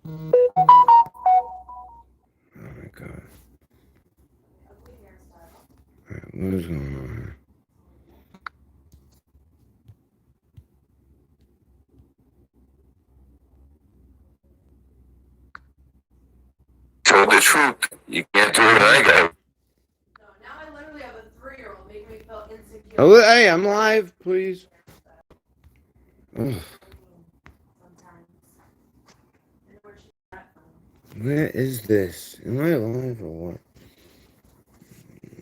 Oh my god. Alright, what is going on here? Tell the truth. You can't do what I got. Oh, hey, I'm live, please. Ugh. Where is this? Am I live or what?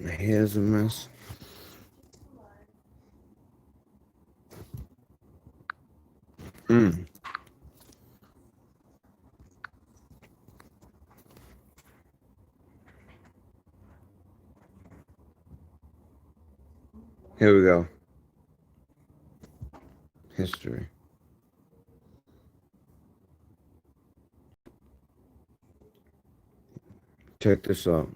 My hair's a mess. Mm. Here we go. History. Check this out.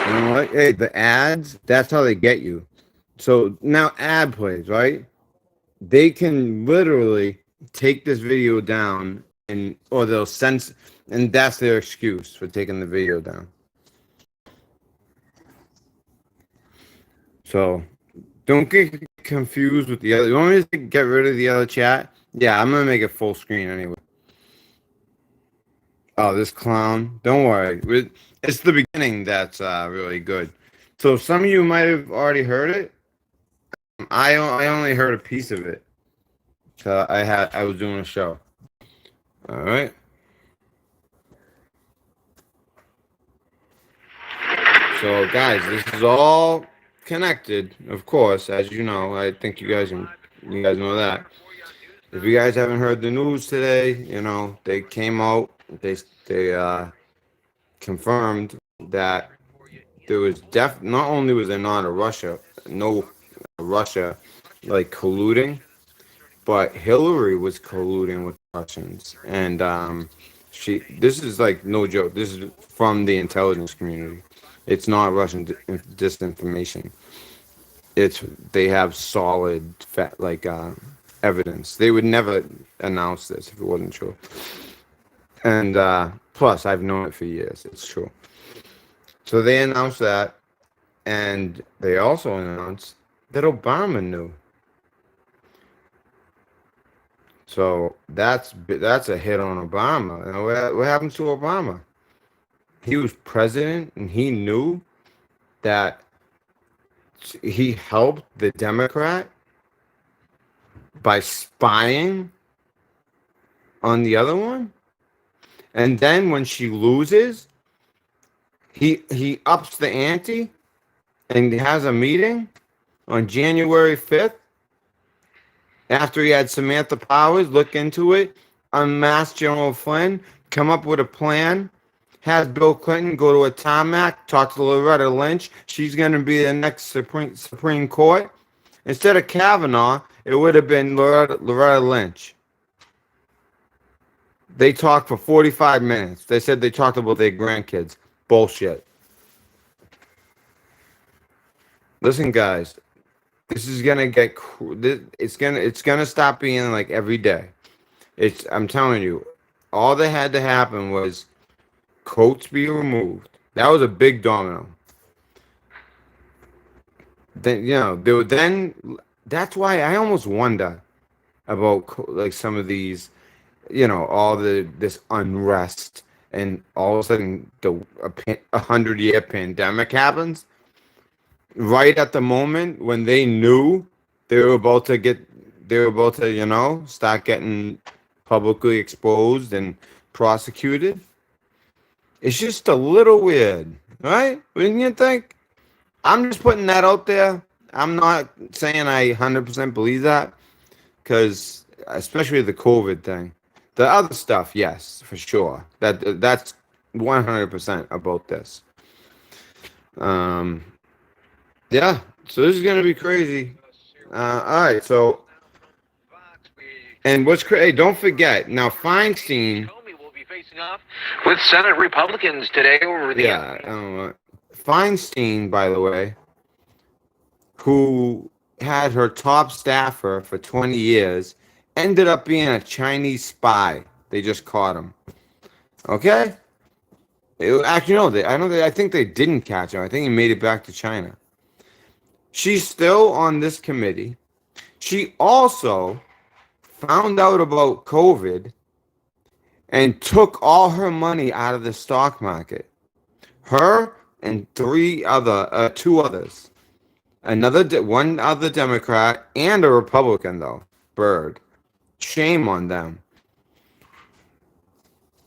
You know what? Hey, the ads, that's how they get you. So now ad plays, right? They can literally take this video down and or they'll censor, and that's their excuse for taking the video down. So don't get confused with the other. You want me to get rid of the other chat? Yeah, I'm gonna make it full screen anyway. Oh, this clown. Don't worry. It's the beginning that's really good. So some of you might have already heard it. I only heard a piece of it. So I was doing a show. All right. So guys, this is all connected, of course, as you know. I think you guys know that. If you guys haven't heard the news today, you know they came out. They confirmed that there was not only was there not a Russia like colluding, but Hillary was colluding with Russians, and this is like no joke. This is from the intelligence community. It's not Russian disinformation. It's they have solid evidence. They would never announce this if it wasn't true. And plus, I've known it for years. It's true. So they announced that, and they also announced that Obama knew. So that's a hit on Obama. And what happened to Obama? He was president, and he knew that he helped the Democrat by spying on the other one. And then when she loses, he ups the ante and has a meeting on January 5th after he had Samantha Powers look into it, unmask General Flynn, come up with a plan, has Bill Clinton go to a tarmac, talk to Loretta Lynch. She's going to be the next Supreme Court. Instead of Kavanaugh, it would have been Loretta Lynch. They talked for 45 minutes. They said they talked about their grandkids. Bullshit. Listen, guys, this is gonna get. It's gonna stop being like every day. I'm telling you, all that had to happen was coats be removed. That was a big domino. Then then that's why I almost wonder about like some of these, all this unrest, and all of a sudden a 100-year pandemic happens right at the moment when they knew they were about to start getting publicly exposed and prosecuted. It's just a little weird, right? Wouldn't you think? I'm just putting that out there. I'm not saying I 100% believe that, because especially the COVID thing. The other stuff, yes, for sure. That's 100% about this. Um, yeah. So this is gonna be crazy. All right. So, and what's crazy? Hey, don't forget now, Feinstein. Comey will be facing off with Senate Republicans today over Yeah, I don't know. Feinstein, by the way, who had her top staffer for 20 years, ended up being a Chinese spy. They just caught him. Okay? Actually, no, I don't. I think they didn't catch him. I think he made it back to China. She's still on this committee. She also found out about COVID and took all her money out of the stock market. Her and two others, one other Democrat and a Republican though. Bird. Shame on them.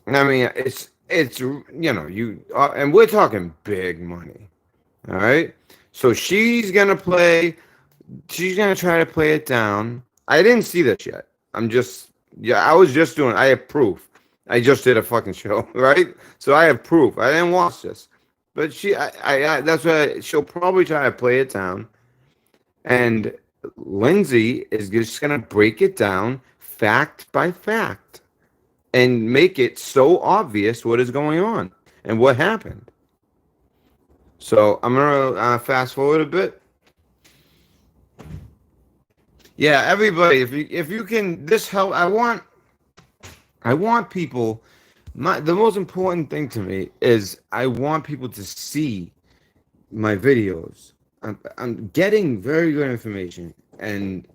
I mean, it's and we're talking big money. All right. So she's gonna try to play it down. I didn't see this yet. I was just doing. I have proof. I just did a fucking show, right? So I have proof. I didn't watch this, but that's why she'll probably try to play it down. And Lindsay is just gonna break it down fact by fact and make it so obvious what is going on and what happened. So I'm gonna fast forward a bit. Yeah, everybody, if you can, this help. I want people. The most important thing to me is I want people to see my videos. I'm getting very good information, and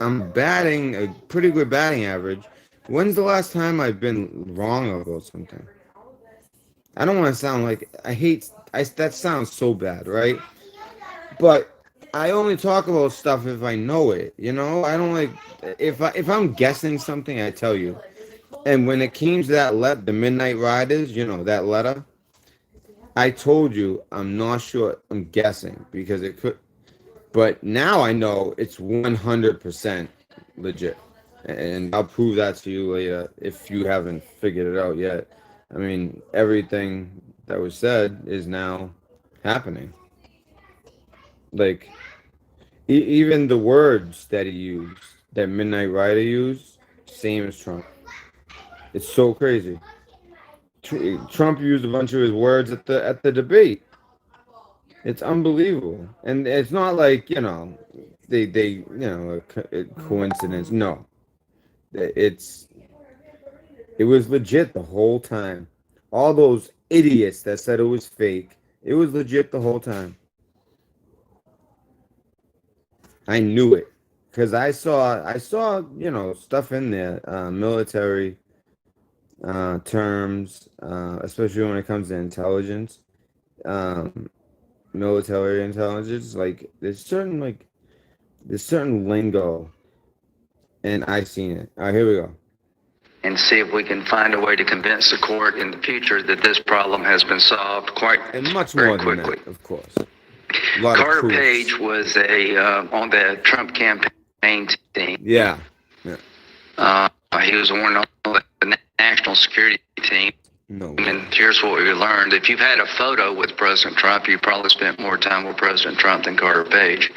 I'm batting a pretty good batting average. When's the last time I've been wrong about something? I don't want to sound like I hate. That sounds so bad, right? But I only talk about stuff if I know it. You know, I don't like if I'm guessing something, I tell you. And when it came to the Midnight Riders, that letter, I told you I'm not sure. I'm guessing because it could, but now I know it's 100% legit, and I'll prove that to you later if you haven't figured it out yet. I mean, everything that was said is now happening. Like even the words that he used, that Midnight Rider used, same as Trump. It's so crazy. Trump used a bunch of his words at the debate. It's unbelievable, and it's not like a coincidence. No, it's it was legit the whole time. All those idiots that said it was fake, it was legit the whole time. I knew it because I saw stuff in there, military terms, especially when it comes to intelligence, um, military intelligence. Like there's certain lingo, and I seen it. All right, here we go. And see if we can find a way to convince the court in the future that this problem has been solved And much very more than quickly. that, of course. A lot Carter of proofs. Page was on the Trump campaign team. Yeah. He was on the national security team. No. And here's what we learned. If you've had a photo with President Trump, you probably spent more time with President Trump than Carter Page.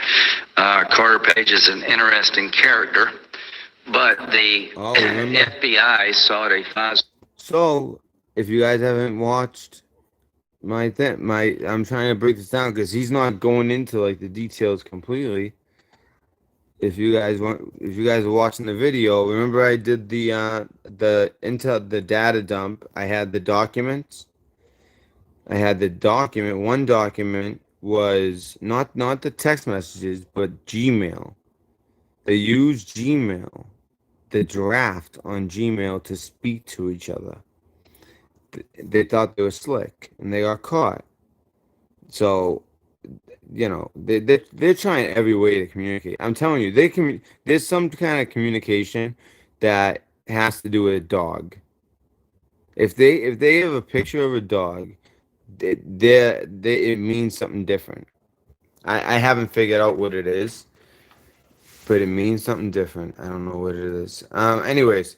Carter Page is an interesting character, but the FBI sought a FISA. So, if you guys haven't watched I'm trying to break this down because he's not going into like the details completely. If you guys are watching the video, remember I did the data dump. I had the documents. I had the document. One document was not the text messages, but Gmail. They used Gmail, the draft on Gmail, to speak to each other. They thought they were slick, and they got caught. So, they're trying every way to communicate. I'm telling you, there's some kind of communication that has to do with a dog. If they have a picture of a dog, it means something different. I haven't figured out what it is, but it means something different. I don't know what it is. Anyways,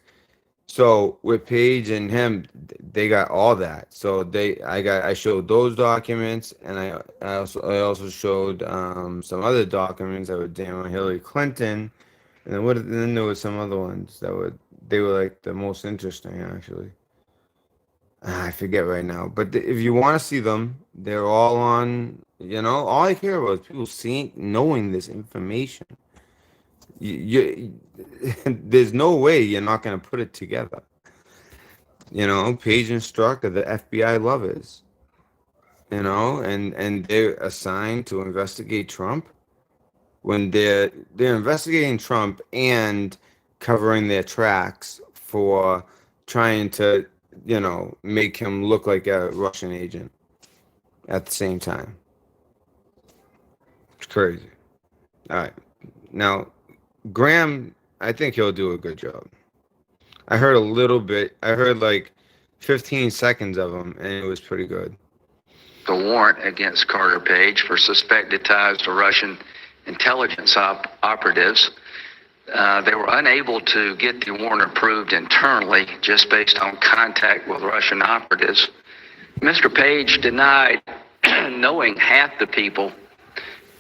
so with Paige and him, they got all that. So I showed those documents, and I also showed some other documents that were damn Hillary Clinton, and then there was some other ones they were like the most interesting actually. I forget right now, but if you want to see them, they're all on. All I care about is people seeing, knowing this information. There's no way you're not gonna put it together. Page and Strzok are the FBI lovers. And they're assigned to investigate Trump when they're investigating Trump and covering their tracks for trying to, make him look like a Russian agent at the same time. It's crazy. All right. Now, Graham, I think he'll do a good job. I heard a little bit. I heard like 15 seconds of him, and it was pretty good. The warrant against Carter Page for suspected ties to Russian intelligence operatives. They were unable to get the warrant approved internally just based on contact with Russian operatives. Mr. Page denied knowing half the people,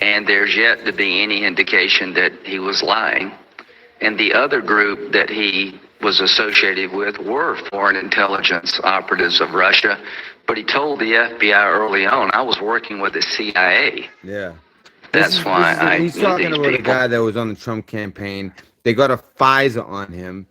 and there's yet to be any indication that he was lying. And the other group that he was associated with were foreign intelligence operatives of Russia. But he told the FBI early on, I was working with the CIA. Yeah. That's why he's talking about a guy that was on the Trump campaign. They got a FISA on him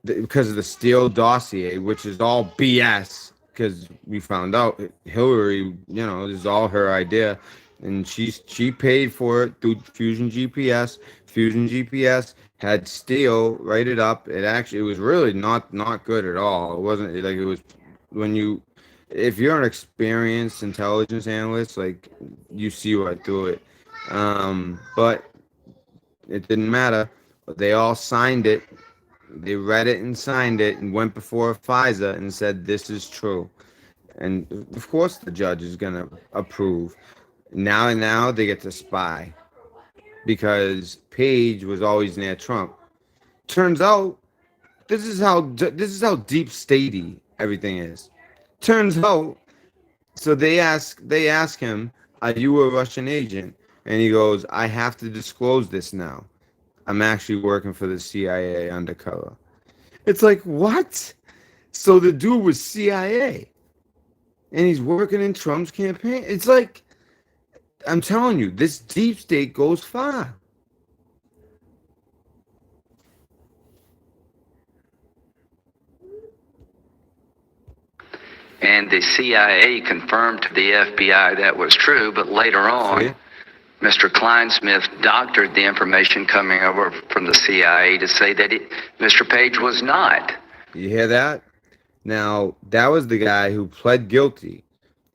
because of the Steele dossier, which is all BS. Because we found out Hillary, this is all her idea, and she paid for it through Fusion GPS. Fusion GPS had Steele write it up. It was really not good at all. It wasn't like it was if you're an experienced intelligence analyst, like you see right through it. But it didn't matter. They all signed it. They read it and signed it and went before FISA and said, this is true. And of course the judge is going to approve. Now they get to spy because Page was always near Trump. Turns out this is how deep statey everything is. Turns out, so they ask him, are you a Russian agent? And he goes, I have to disclose this now. I'm actually working for the CIA undercover. It's like, what? So the dude was CIA. And he's working in Trump's campaign. It's like, I'm telling you, this deep state goes far. And the CIA confirmed to the FBI that was true, but later on, See? Mr. Kleinsmith doctored the information coming over from the CIA to say that Mr. Page was not. You hear that? Now, that was the guy who pled guilty.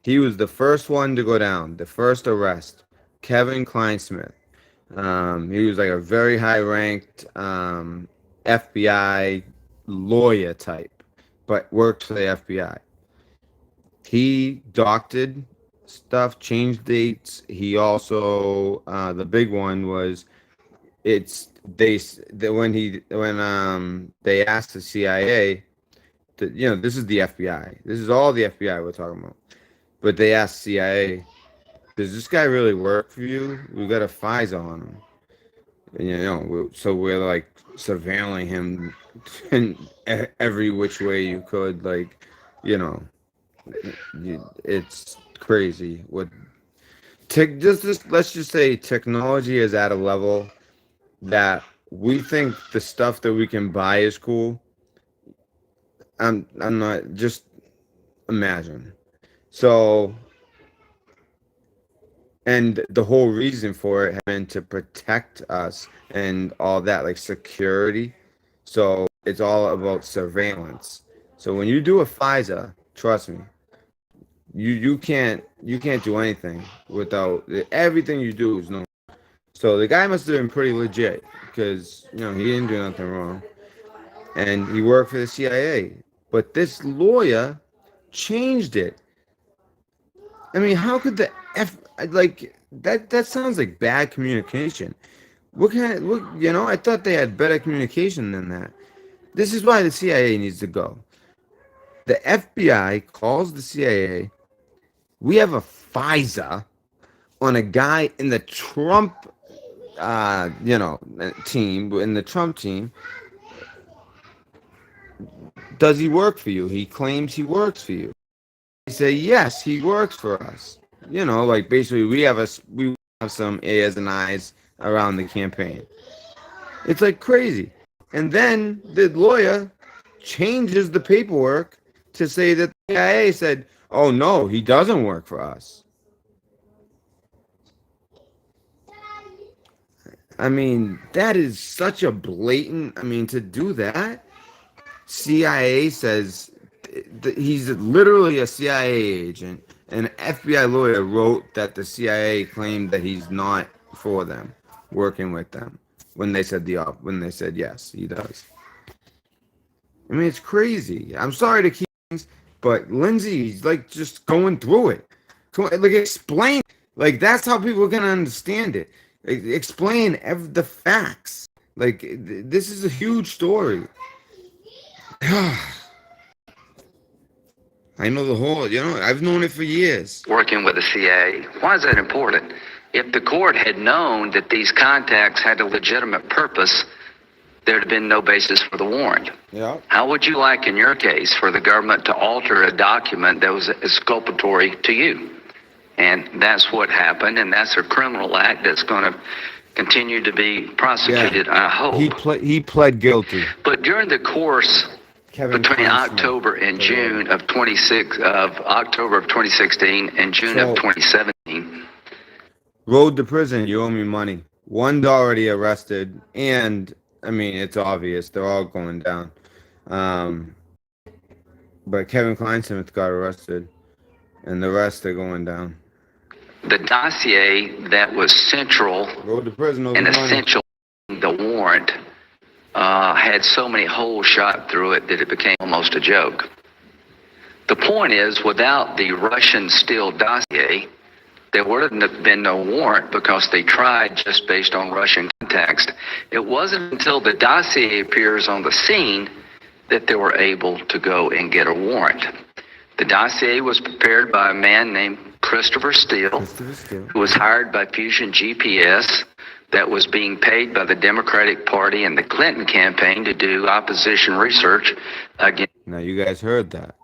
He was the first one to go down, the first arrest, Kevin Kleinsmith. He was like a very high-ranked FBI lawyer type, but worked for the FBI. He doctored stuff, changed dates. He also the big one was when they asked the CIA, this is the FBI. This is all the FBI we're talking about. But they asked CIA, does this guy really work for you? We got a FISA on him. And, so we're like surveilling him in every which way you could, like, it's crazy. Let's just say technology is at a level that we think the stuff that we can buy is cool. I'm not, just imagine. So, and the whole reason for it has been to protect us and all that, like security. So it's all about surveillance. So when you do a FISA, trust me, you can't do anything without everything you do is known. So the guy must have been pretty legit because he didn't do nothing wrong, and he worked for the CIA. But this lawyer changed it. I mean, how could the that sounds like bad communication. I thought they had better communication than that. This is why the CIA needs to go. The FBI calls the CIA. We have a FISA on a guy in the Trump, team, in the Trump team. does he work for you? He claims he works for you. They say, yes, he works for us. You know, like basically we have some A's and I's around the campaign. It's like crazy. And then the lawyer changes the paperwork to say that the CIA said, oh no, he doesn't work for us. I mean, that is such a blatant, I mean, to do that. CIA says he's literally a CIA agent. An FBI lawyer wrote that the CIA claimed that he's not for them, working with them, when they said yes, he does. I mean, it's crazy. I'm sorry to keep things, but Lindsay's like just going through it. Like explain, like that's how people are gonna understand it. Explain the facts. Like this is a huge story. I know the whole, I've known it for years. Working with the CIA. Why is that important? If the court had known that these contacts had a legitimate purpose, there'd have been no basis for the warrant. Yeah. How would you like, in your case, for the government to alter a document that was exculpatory to you? And that's what happened, and that's a criminal act that's going to continue to be prosecuted, I hope. He pled guilty. But during the course between October and June of October of 2016 and June of 2017. Road to prison, you owe me money. One's already arrested, and I mean it's obvious they're all going down. But Kevin Kleinsmith got arrested, and the rest are going down. The dossier that was central Road to prison, and essential in the warrant had so many holes shot through it that it became almost a joke. The point is, without the Russian Steele dossier, there would have been no warrant because they tried just based on Russian context. It wasn't until the dossier appears on the scene that they were able to go and get a warrant. The dossier was prepared by a man named Christopher Steele, who was hired by Fusion GPS, that was being paid by the Democratic Party and the Clinton campaign to do opposition research against. Now you guys heard that.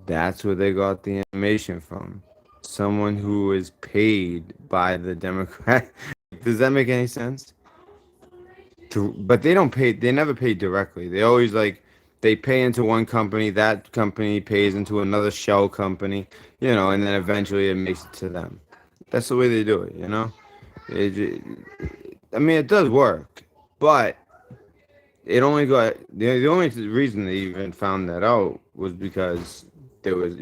That's where they got the information from. Someone who is paid by the Democrat. Does that make any sense? But they don't pay. They never pay directly. They always they pay into one company. That company pays into another shell company. And then eventually it makes it to them. That's the way they do it. I mean, it does work, but it only got the only reason they even found that out was because there was,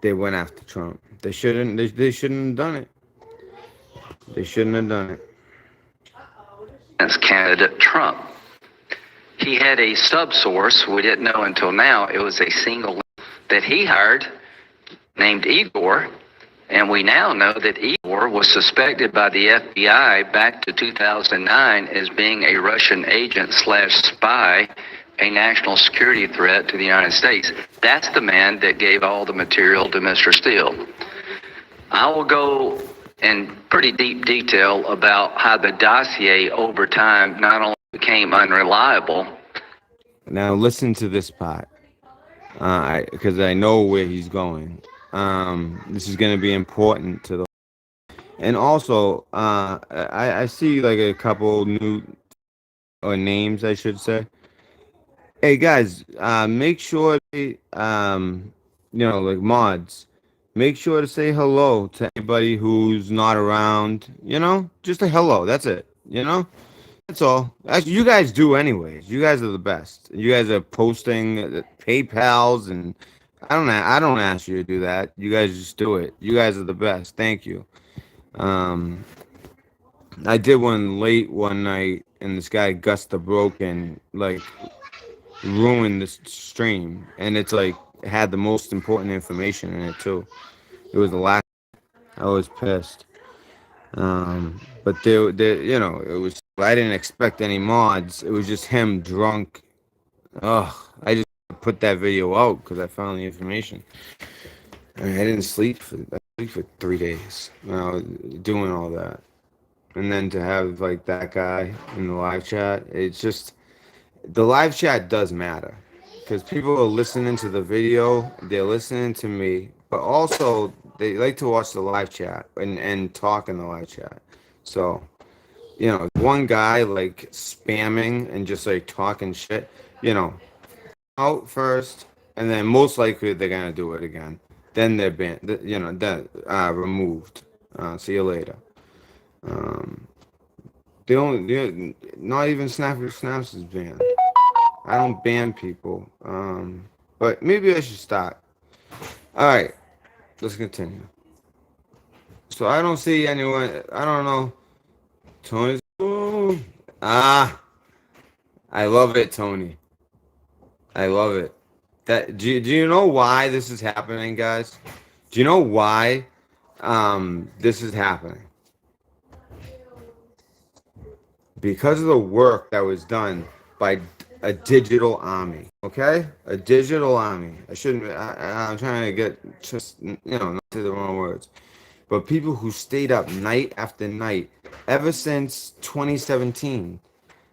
they went after Trump. They shouldn't have done it. They shouldn't have done it. As candidate Trump, he had a subsource we didn't know until now. It was a single that he hired named Igor. And we now know that Igor was suspected by the FBI back to 2009 as being a Russian agent / spy, a national security threat to the United States. That's the man that gave all the material to Mr. Steele. I will go in pretty deep detail about how the dossier over time not only became unreliable. Now listen to this part, because I know where he's going. This is going to be important to the, and also I see like a couple new names, I should say. Hey guys, make sure mods, make sure to say hello to anybody who's not around. Just a hello. That's it. That's all. Actually, you guys do anyways. You guys are the best. You guys are posting PayPals and. I don't ask you to do that. You guys just do it. You guys are the best. Thank you. I did one late one night, and this guy Gus the Broken ruined the stream, and it's it had the most important information in it too. It was the last. I was pissed. But they it was. I didn't expect any mods. It was just him drunk. Ugh. I just put that video out because I found the information. I mean, I didn't sleep for 3 days. Doing all that, and then to have that guy in the live chat, it's just The live chat does matter because people are listening to the video, they're listening to me, but also they like to watch the live chat and talk in the live chat. So, one guy like spamming and just like talking shit, you know, out first, and then most likely they're gonna do it again. Then they're banned, then removed. See you later. Um, not even Snaps is banned. I don't ban people. But maybe I should stop. All right, let's continue. So I don't see anyone. I don't know. Tony's. Ooh. Ah, I love it, Tony. I love it. Do you know why this is happening, guys? Do you know why this is happening? Because of the work that was done by a digital army. Okay, a digital army. I shouldn't. I'm trying to get just not say the wrong words, but people who stayed up night after night ever since 2017,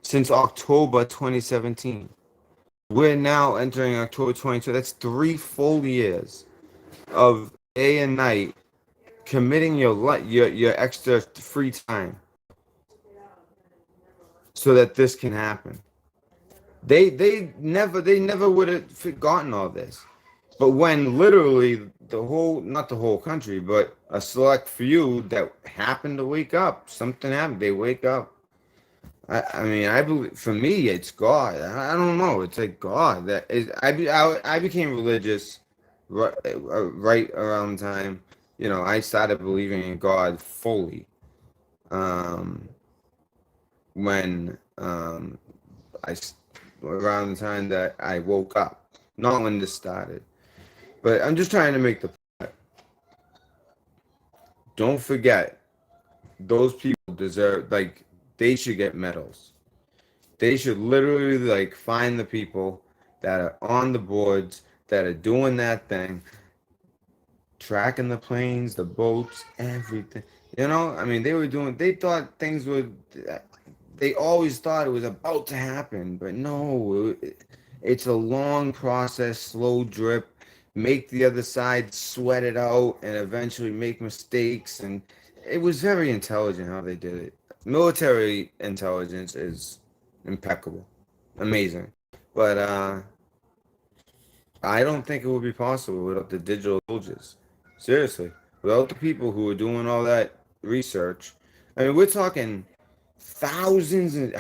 since October 2017. We're now entering October 22. That's 3 full years of day and night committing your extra free time so that this can happen. They never would have forgotten all this. But when literally the whole, not the whole country, but a select few that happened to wake up, something happened, they wake up. I mean, I believe for me, it's God. I don't know. It's like God that is. I became religious right around the time, I started believing in God fully. Um, when I around the time that I woke up, not when this started. But I'm just trying to make the point. Don't forget, those people deserve, like, they should get medals. They should literally, like, find the people that are on the boards that are doing that thing, tracking the planes, the boats, everything. I mean, they thought things would, they always thought it was about to happen, but no, it's a long process, slow drip. Make the other side sweat it out and eventually make mistakes. And it was very intelligent how they did it. Military intelligence is impeccable, amazing. But I don't think it would be possible without the digital soldiers. Seriously, without the people who are doing all that research. I mean, we're talking thousands and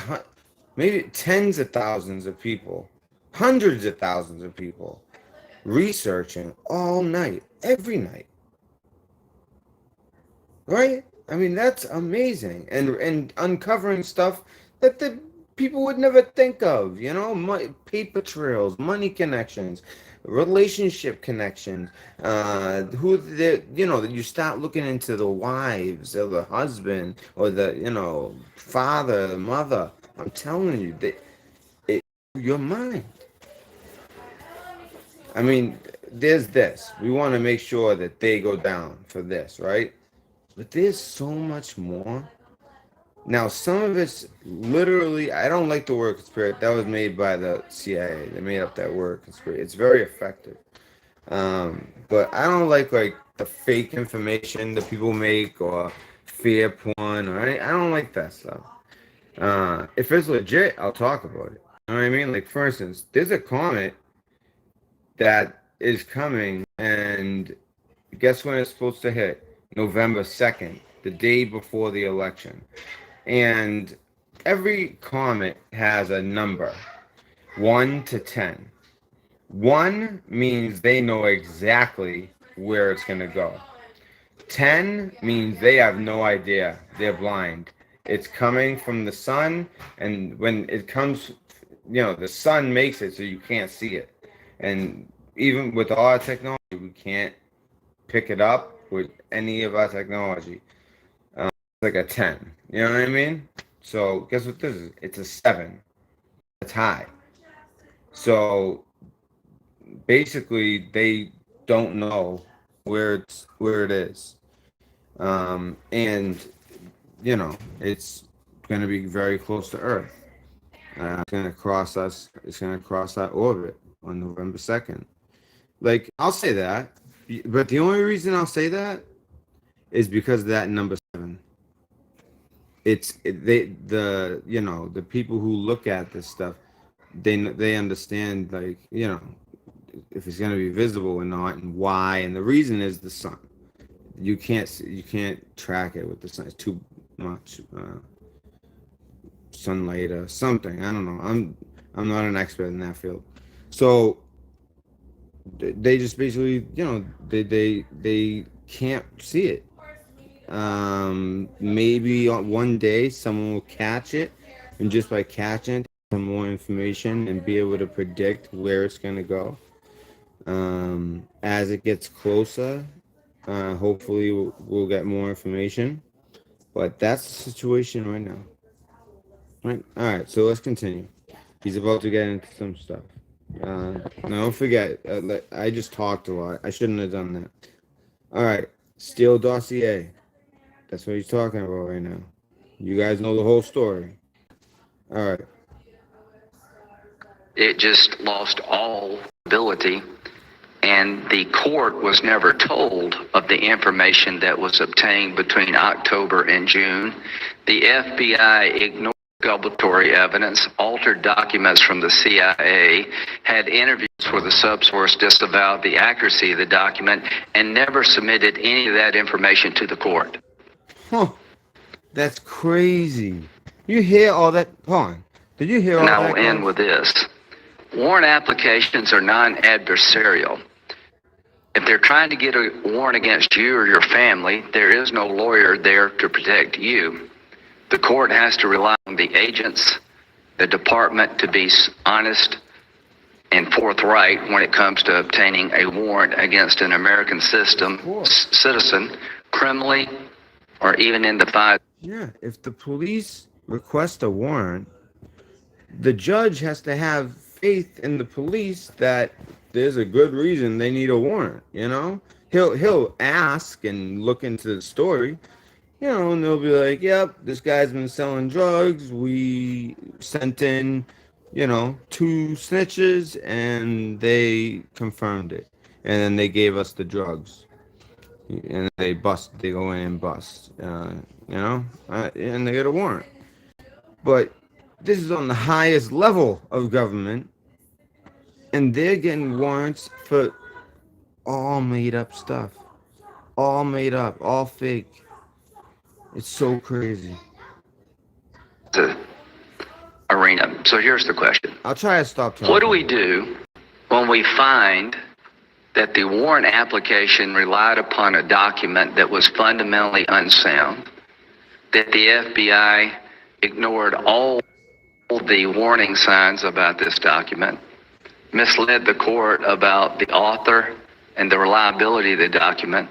maybe tens of thousands of people, hundreds of thousands of people researching all night, every night, right? I mean, that's amazing, and uncovering stuff that the people would never think of. Paper trails, money connections, relationship connections. Who the that you start looking into the wives or the husband or the father, the mother. I'm telling you, it your mind. I mean, there's this. We want to make sure that they go down for this, right? But there's so much more. Now, some of it's literally, I don't like the word conspiracy. That was made by the CIA. They made up that word conspiracy. It's very effective. But I don't like the fake information that people make or fear porn or I don't like that stuff. If it's legit, I'll talk about it. You know what I mean? Like, for instance, there's a comet that is coming, and guess when it's supposed to hit? November 2nd, the day before the election. And every comet has a number, 1 to 10. 1 means they know exactly where it's going to go. 10 means they have no idea. They're blind. It's coming from the sun, and when it comes, the sun makes it so you can't see it. And even with all our technology, we can't pick it up with any of our technology. It's like a 10. You know what I mean? So guess what this is? It's a 7. It's high. So basically, they don't know where it is, and it's going to be very close to Earth. It's gonna cross us. It's gonna cross that orbit on November 2nd. Like, I'll say that, but the only reason I'll say that is because of that number 7. The people who look at this stuff, they understand, like, if it's gonna be visible or not and why, and the reason is the sun. You can't track it with the sun. It's too much sunlight or something. I don't know. I'm not an expert in that field, so they just basically, they can't see it. Maybe one day someone will catch it, and just by catching it, some more information and be able to predict where it's gonna go. As it gets closer, hopefully we'll get more information. But that's the situation right now. Right. All right. So let's continue. He's about to get into some stuff. Now don't forget, I just talked a lot. I shouldn't have done that. All right. Steele dossier. That's what he's talking about right now. You guys know the whole story. All right. It just lost all ability, and the court was never told of the information that was obtained between October and June. The FBI ignored exculpatory evidence, altered documents from the CIA, had interviews where the subsource disavowed the accuracy of the document, and never submitted any of that information to the court. Huh. That's crazy. You hear all that? Hold on. Did you hear all that? And I will end with this. Warrant applications are non-adversarial. If they're trying to get a warrant against you or your family, there is no lawyer there to protect you. The court has to rely on the agents, the department, to be honest and forthright when it comes to obtaining a warrant against an American citizen, criminally, or even in the five. Yeah, if the police request a warrant, the judge has to have faith in the police that there's a good reason they need a warrant. He'll ask and look into the story, and they'll be like, "Yep, this guy's been selling drugs. We sent in, 2 snitches, and they confirmed it, and then they gave us the drugs." And they go in and bust, and they get a warrant. But this is on the highest level of government, and they're getting warrants for all made up stuff. All made up, all fake. It's so crazy. The arena. So here's the question. I'll try to stop talking. What do we do when we find that the warrant application relied upon a document that was fundamentally unsound, that the FBI ignored all the warning signs about this document, misled the court about the author and the reliability of the document,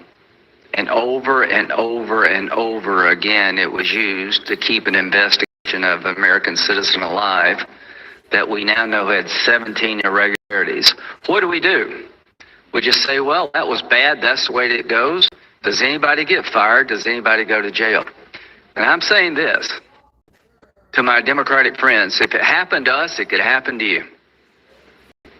and over and over and over again it was used to keep an investigation of an American citizen alive that we now know had 17 irregularities? What do? We just say, well, that was bad, that's the way it goes. Does anybody get fired? Does anybody go to jail? And I'm saying this to my Democratic friends: if it happened to us, it could happen to you.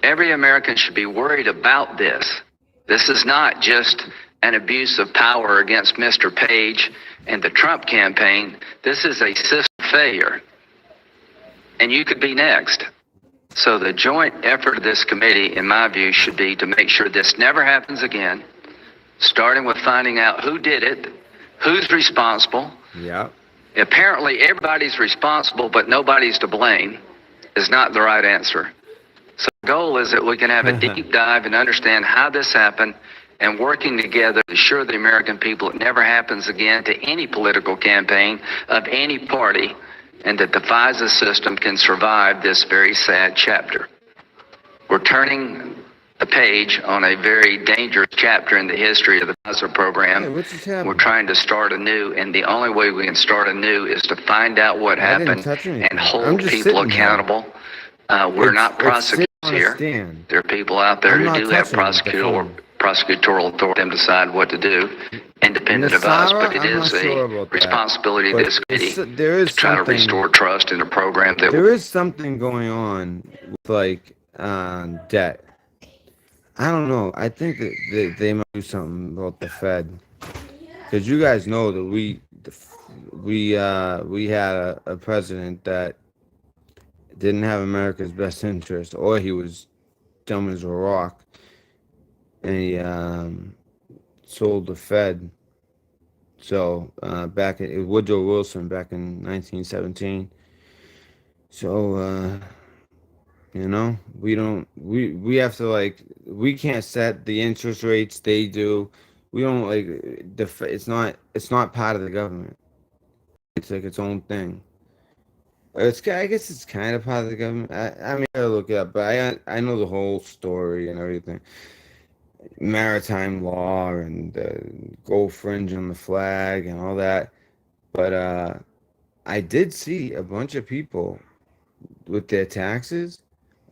Every American should be worried about this. This is not just an abuse of power against Mr. Page and the Trump campaign. This is a system failure. And you could be next. So the joint effort of this committee, in my view, should be to make sure this never happens again, starting with finding out who did it, who's responsible. Yeah. Apparently everybody's responsible, but nobody's to blame, is not the right answer. So the goal is that we can have a deep dive and understand how this happened, and working together to assure the American people it never happens again to any political campaign of any party, and that the FISA system can survive this very sad chapter. We're turning a page on a very dangerous chapter in the history of the FISA program. Hey, we're trying to start anew, and the only way we can start anew is to find out what happened and hold people accountable. We're not prosecutors here. There are people out there who do have prosecutorial prosecutorial authority, them decide what to do, independent of us. Nasara, But it I'm not is a sure about that. responsibility of But this committee there is to try to something. restore trust in a program that There is something going on with like debt. I don't know. I think that they might do something about the Fed, because you guys know that we had a president that didn't have America's best interest, or he was dumb as a rock, and he sold the Fed. So back in Woodrow Wilson back in 1917. So we don't we have to like we can't set the interest rates, they do. We don't like it's not part of the government. It's like its own thing. I guess it's kind of part of the government. I mean, I gotta look it up, but I know the whole story and everything. Maritime law and gold fringe on the flag and all that. But I did see a bunch of people with their taxes.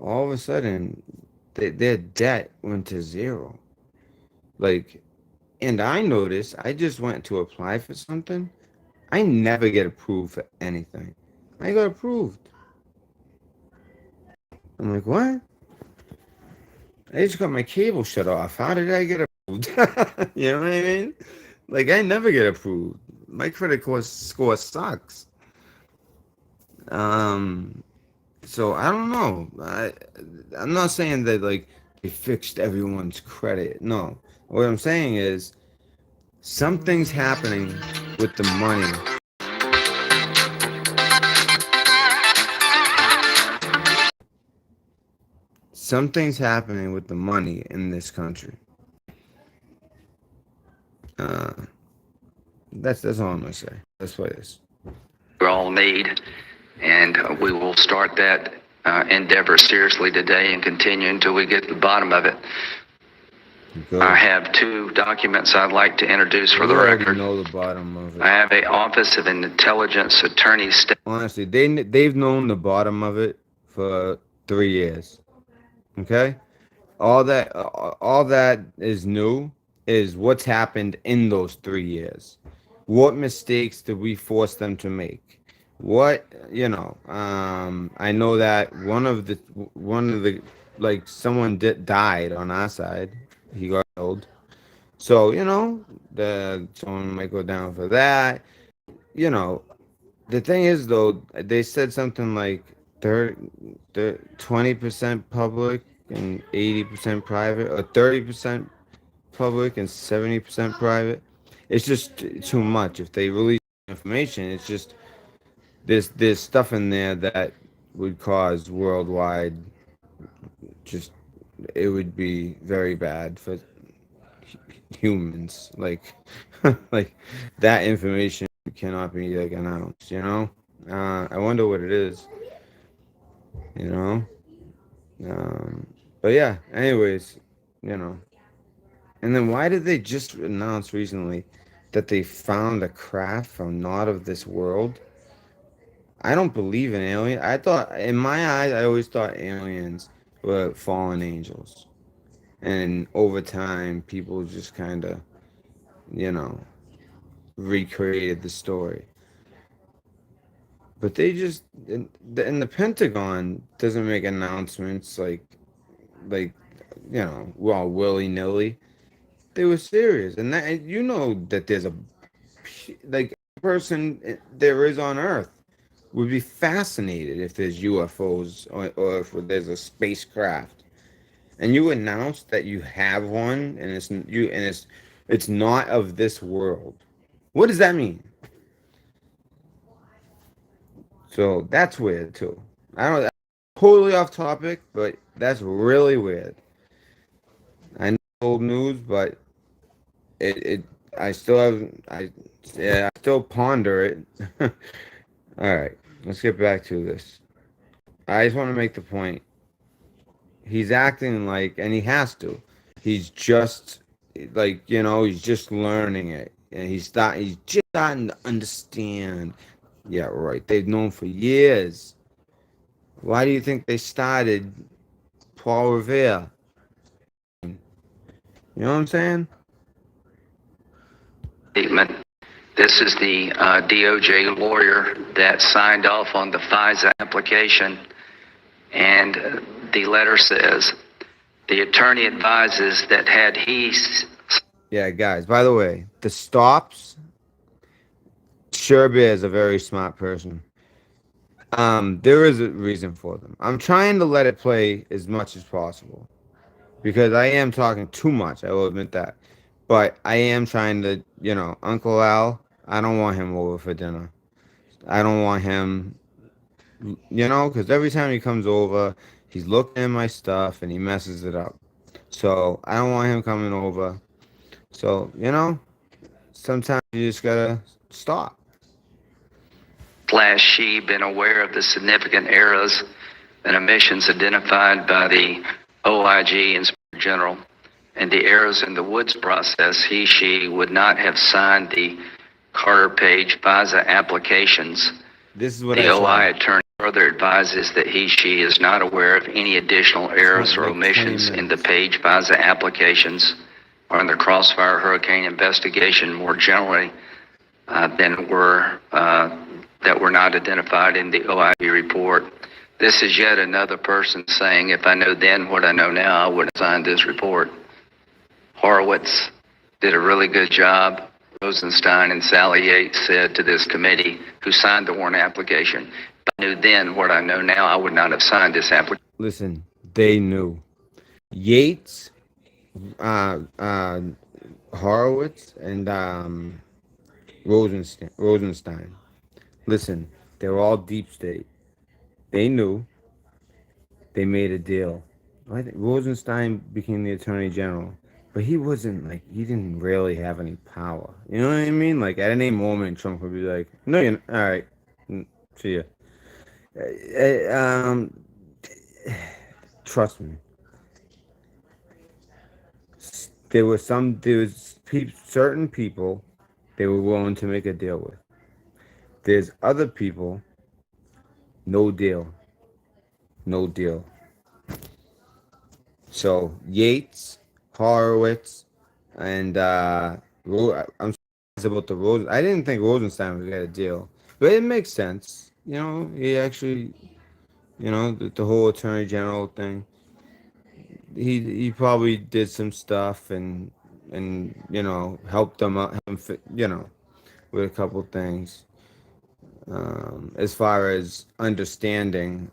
All of a sudden, their debt went to zero. Like, and I noticed, I just went to apply for something. I never get approved for anything. I got approved. I'm like, what? I just got my cable shut off. How did I get approved? You know what I mean? Like, I never get approved. My score sucks. So I don't know. I'm not saying that like they fixed everyone's credit. No. What I'm saying is something's happening with the money. Something's happening with the money in this country. Uh, that's all I'm gonna say. Let's play this. we all need, and we will start that endeavor seriously today and continue until we get to the bottom of it. Good. I have two documents I'd like to introduce for the already record. know the bottom of it. I have a Office of Intelligence Attorney Honestly, they've known the bottom of it for 3 years. Okay? All that is new is what's happened in those 3 years. What mistakes did we force them to make? I know that one of the like someone died on our side. He got killed. So, someone might go down for that. You know, the thing is though, they said something like 20% public and 80% private, or 30% public and 70% private. It's just too much. If they release information, it's just there's stuff in there that would cause worldwide. Just it would be very bad for humans. Like like that information cannot be like announced. I wonder what it is. You know. But yeah. Anyways, you know. And then why did they just announce recently that they found a craft from not of this world? I don't believe in aliens. I thought, in my eyes, I always thought aliens were fallen angels. And over time, people just kind of, you know, recreated the story. But they just, and the Pentagon doesn't make announcements like, well, willy nilly. They were serious, and that there's a like person there is on Earth would be fascinated if there's UFOs, or if there's a spacecraft, and you announce that you have one, and it's not of this world. What does that mean? So that's weird too. I don't. Totally off topic, but that's really weird. I know old news, but it I still have I still ponder it. All right, let's get back to this. I just want to make the point. He's acting like, and he has to. He's just he's just learning it, and he's just starting to understand. Yeah, right. They've known for years. Why do you think they started Paul Revere? You know what I'm saying? Statement. This is the DOJ lawyer that signed off on the FISA application, and the letter says the attorney advises that had he. Yeah, guys. By the way, the stops. Sherby is a very smart person. There is a reason for them. I'm trying to let it play as much as possible because I am talking too much. I will admit that, but I am trying to, Uncle Al. I don't want him over for dinner. I don't want him, because every time he comes over, he's looking at my stuff and he messes it up. So I don't want him coming over. So sometimes you just gotta stop. Slash she been aware of the significant errors and omissions identified by the OIG Inspector General and the errors in the Woods process, she would not have signed the Carter Page FISA applications. This is what the I saw. OI attorney further advises that she is not aware of any additional errors or omissions in the Page FISA applications or in the Crossfire Hurricane investigation more generally that were not identified in the OIG report. This is yet another person saying, if I know then what I know now, I would have signed this report. Horowitz did a really good job. Rosenstein and Sally Yates said to this committee who signed the warrant application, if I knew then what I know now, I would not have signed this application. Listen, they knew. Yates, Horowitz, and Rosenstein. Listen, they're all deep state. They knew. They made a deal. I think Rosenstein became the attorney general, but he wasn't like he didn't really have any power. You know what I mean? Like at any moment, Trump would be like, "No, you're not. All right, see ya." Um, trust me. There was certain people they were willing to make a deal with. There's other people, no deal, no deal. So Yates, Horowitz, and I'm sorry about the Rosen. I didn't think Rosenstein would get a deal, but it makes sense. He actually, the whole attorney general thing. He probably did some stuff and helped them out, with a couple things. As far as understanding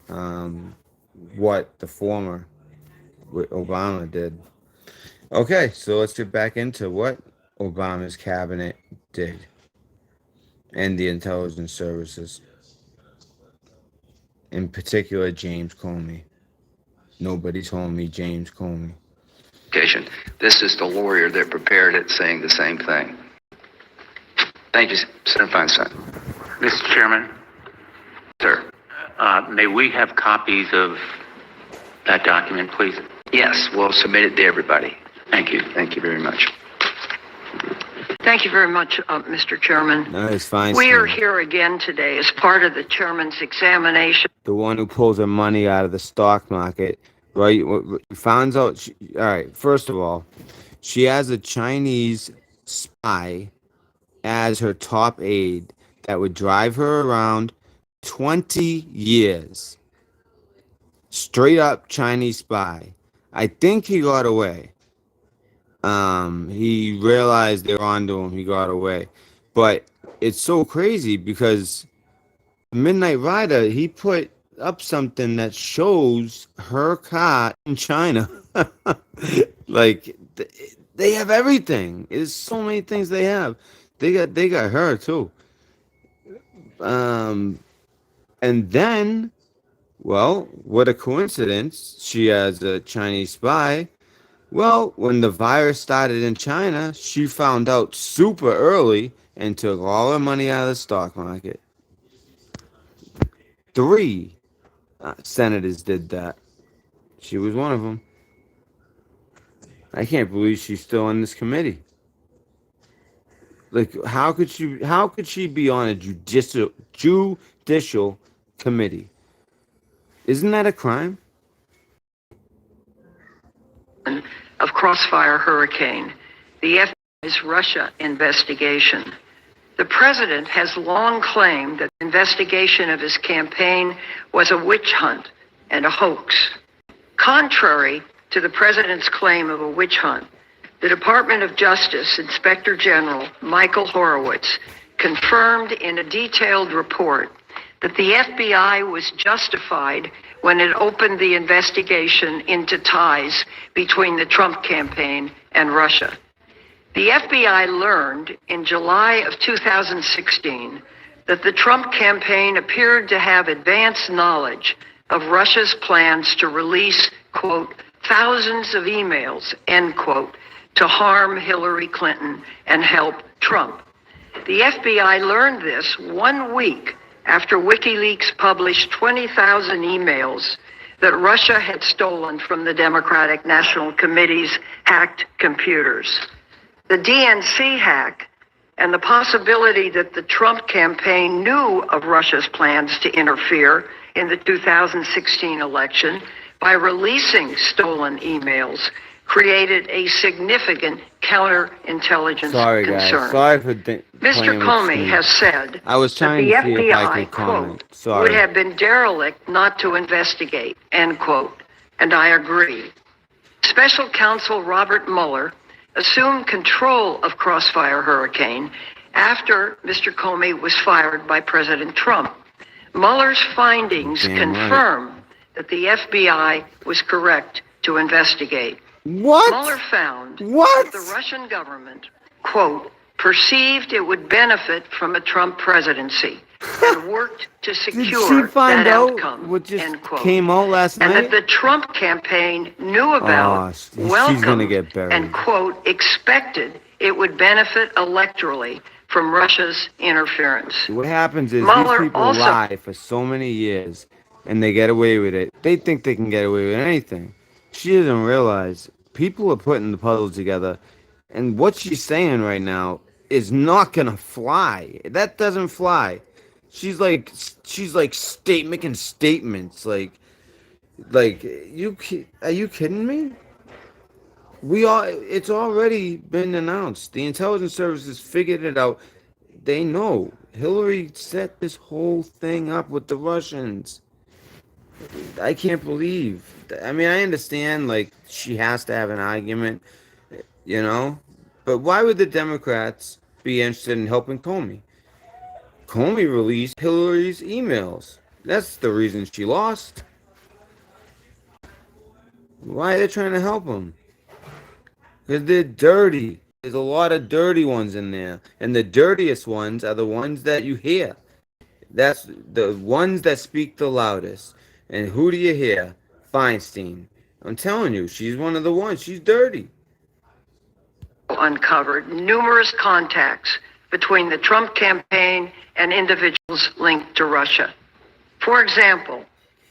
what the former Obama did. Okay, so let's get back into what Obama's cabinet did and the intelligence services. In particular, James Comey. Nobody told me James Comey. This is the lawyer that prepared it saying the same thing. Thank you, Senator Feinstein. Mr. Chairman, Sir. May we have copies of that document, please? Yes, we'll submit it to everybody. Thank you. Thank you very much. Thank you very much, Mr. Chairman. No, it's fine. We are here again today as part of the chairman's examination. The one who pulls her money out of the stock market, right? Finds out. All right. First of all, she has a Chinese spy as her top aide that would drive her around 20 years. Straight up Chinese spy. I think he got away. He realized they were onto him. He got away. But it's so crazy because Midnight Rider, he put up something that shows her car in China. Like they have everything. There's so many things they have. They got her too. And then, well, what a coincidence. She has a Chinese spy. Well, when the virus started in China, she found out super early and took all her money out of the stock market. 3 senators did that. She was one of them. I can't believe she's still on this committee. Like, how could she be on a judicial committee? Isn't that a crime? of Crossfire Hurricane, the FBI's Russia investigation. The president has long claimed that the investigation of his campaign was a witch hunt and a hoax. Contrary to the president's claim of a witch hunt, the Department of Justice Inspector General Michael Horowitz confirmed in a detailed report that the FBI was justified when it opened the investigation into ties between the Trump campaign and Russia. The FBI learned in July of 2016 that the Trump campaign appeared to have advanced knowledge of Russia's plans to release, quote, thousands of emails, end quote, to harm Hillary Clinton and help Trump. The FBI learned this 1 week after WikiLeaks published 20,000 emails that Russia had stolen from the Democratic National Committee's hacked computers. The DNC hack and the possibility that the Trump campaign knew of Russia's plans to interfere in the 2016 election by releasing stolen emails created a significant counterintelligence Sorry, concern. guys. Sorry for Mr. Comey has said I was trying that to the see if I FBI, could comment. quote, Sorry. would have been derelict not to investigate, end quote, and I agree. Special Counsel Robert Mueller assumed control of Crossfire Hurricane after Mr. Comey was fired by President Trump. Mueller's findings confirm that the FBI was correct to investigate. What? Mueller found What? that the Russian government, quote, perceived it would benefit from a Trump presidency and worked to Did secure she find that out outcome, what just end quote. came out last And night? that the Trump campaign knew about, she's welcomed, gonna get buried. and, quote, expected it would benefit electorally from Russia's interference. What happens is Mueller these people also- lie for so many years and they get away with it. They think they can get away with anything. She doesn't realize people are putting the puzzle together, and what she's saying right now is not gonna fly. That doesn't fly. She's like making statements like are you kidding me? It's already been announced. The intelligence services figured it out. They know Hillary set this whole thing up with the Russians. I can't believe. I mean, I understand, like, she has to have an argument, you know? But why would the Democrats be interested in helping Comey? Comey released Hillary's emails. That's the reason she lost. Why are they trying to help him? Because they're dirty. There's a lot of dirty ones in there. And the dirtiest ones are the ones that you hear. That's the ones that speak the loudest. And who do you hear? Feinstein. I'm telling you, she's one of the ones. She's dirty. Uncovered numerous contacts between the Trump campaign and individuals linked to Russia. For example,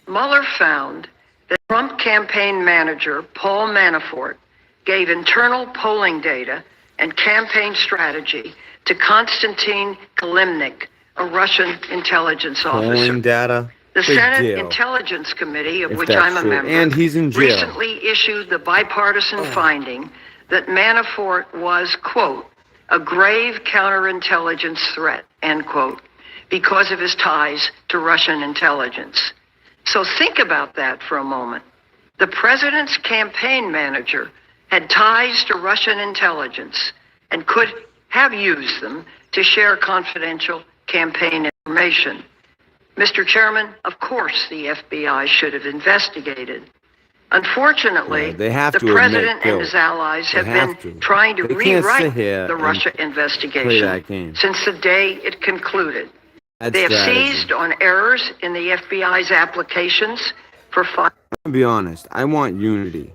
Mueller found that Trump campaign manager Paul Manafort gave internal polling data and campaign strategy to Konstantin Kilimnik, a Russian intelligence officer. Polling data. The Big Senate deal. Intelligence Committee, of If which that's I'm a true. member, And he's in jail. recently issued the bipartisan finding that Manafort was, quote, a grave counterintelligence threat, end quote, because of his ties to Russian intelligence. So think about that for a moment. The president's campaign manager had ties to Russian intelligence and could have used them to share confidential campaign information. Mr. Chairman, of course the FBI should have investigated. Unfortunately, Yeah, they have the to admit president guilt. and his allies They have have been to. trying to They can't sit rewrite here the and Russia play investigation that game. since the day it concluded. That's They have strategy. seized on errors in the FBI's applications for To be honest, I want unity.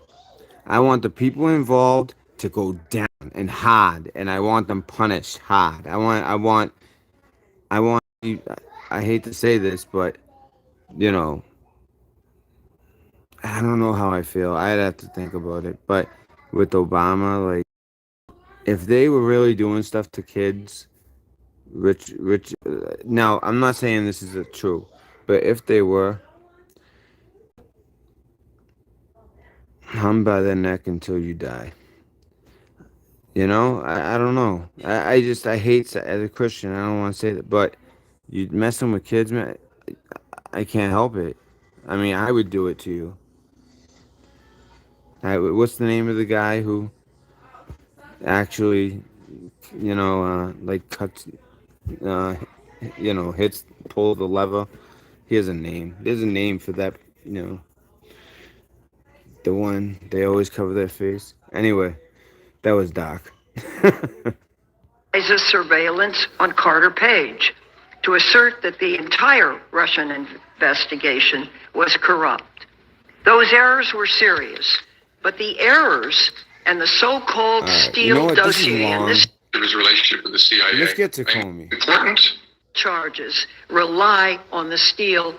I want the people involved to go down and hard, and I want them punished hard. I hate to say this, but, you know, I don't know how I feel. I'd have to think about it. But with Obama, like, if they were really doing stuff to kids, now, I'm not saying this is true, but if they were, hung by their neck until you die. You know, I don't know. I hate as a Christian. I don't want to say that, but you messing with kids, man. I can't help it. I mean, I would do it to you. What's the name of the guy who actually, like cuts, uh, pulls the lever? He has a name. There's a name for that. You know, the one they always cover their face. Anyway, that was dark. Is surveillance on Carter Page to assert that the entire Russian investigation was corrupt. Those errors were serious, but the errors and the so-called All right, Steele you know what? This is dossier and long. this His relationship with the CIA. Let's get to Comey. Important. charges rely on the Steele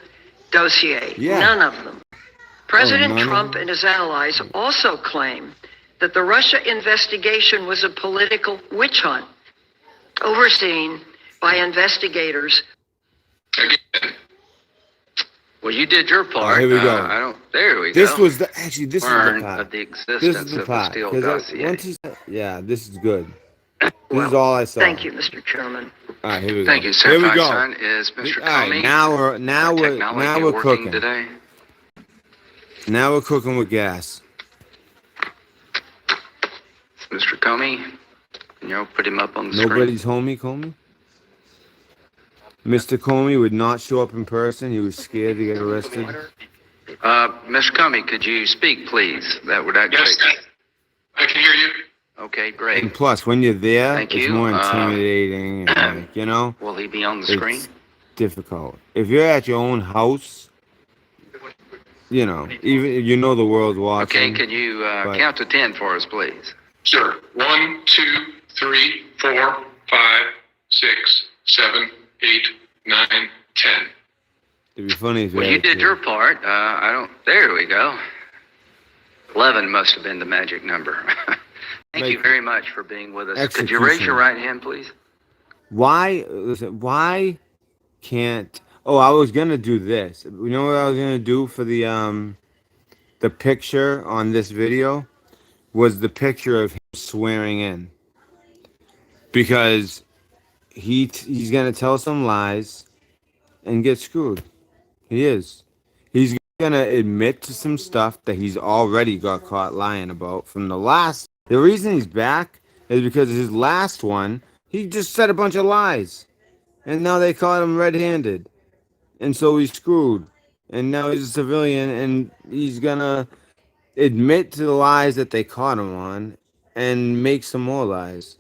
dossier. Yeah. None of them. President none of Trump them? and his allies also claim that the Russia investigation was a political witch hunt overseen by investigators. Again, Well, you did your part. here we go. I don't. There we This go. was the actually. This is the Learn part. of the This existence is the of the part. Steele 'Cause dossier. once he said, yeah, this is good. This Well, is all I saw. Thank you, Mr. Chairman. All right, here we go. Thank you, sir. Here we go. Feinstein. Is Mr. All right, Comey? now we're technology working cooking. today. Now we're cooking with gas. Mr. Comey, can you put him up on the Nobody's homie, Comey. Mr. Comey would not show up in person. He was scared to get arrested. screen? Mr. Comey, could you speak, please? That would actually. yes, I can hear you. Okay, And great. plus, when you're there, Thank it's you. more intimidating. And, like, you know, Will he be on the screen? it's difficult. If you're at your own house, you know, even you know the world's watching. Okay, can you but- count to 10 for us, please? Sure. 1, 2, 3, 4, 5, 6, 7, 8, 9, 10. It'd be funny if Well, you had a did kid. your part. I don't. There we go. 11 must have been the magic number. Thank you Like, very much for being with us. Could you raise your executioner. right hand, please? Why can't? Oh, I was gonna do this. You know what I was gonna do for the picture on this video was the picture of him swearing in, because he's gonna tell some lies and get screwed. He is. He's gonna admit to some stuff that he's already got caught lying about from the last. The reason he's back is because his last one, he just said a bunch of lies. And now they caught him red-handed. And so he's screwed. And now he's a civilian, and he's gonna admit to the lies that they caught him on and make some more lies.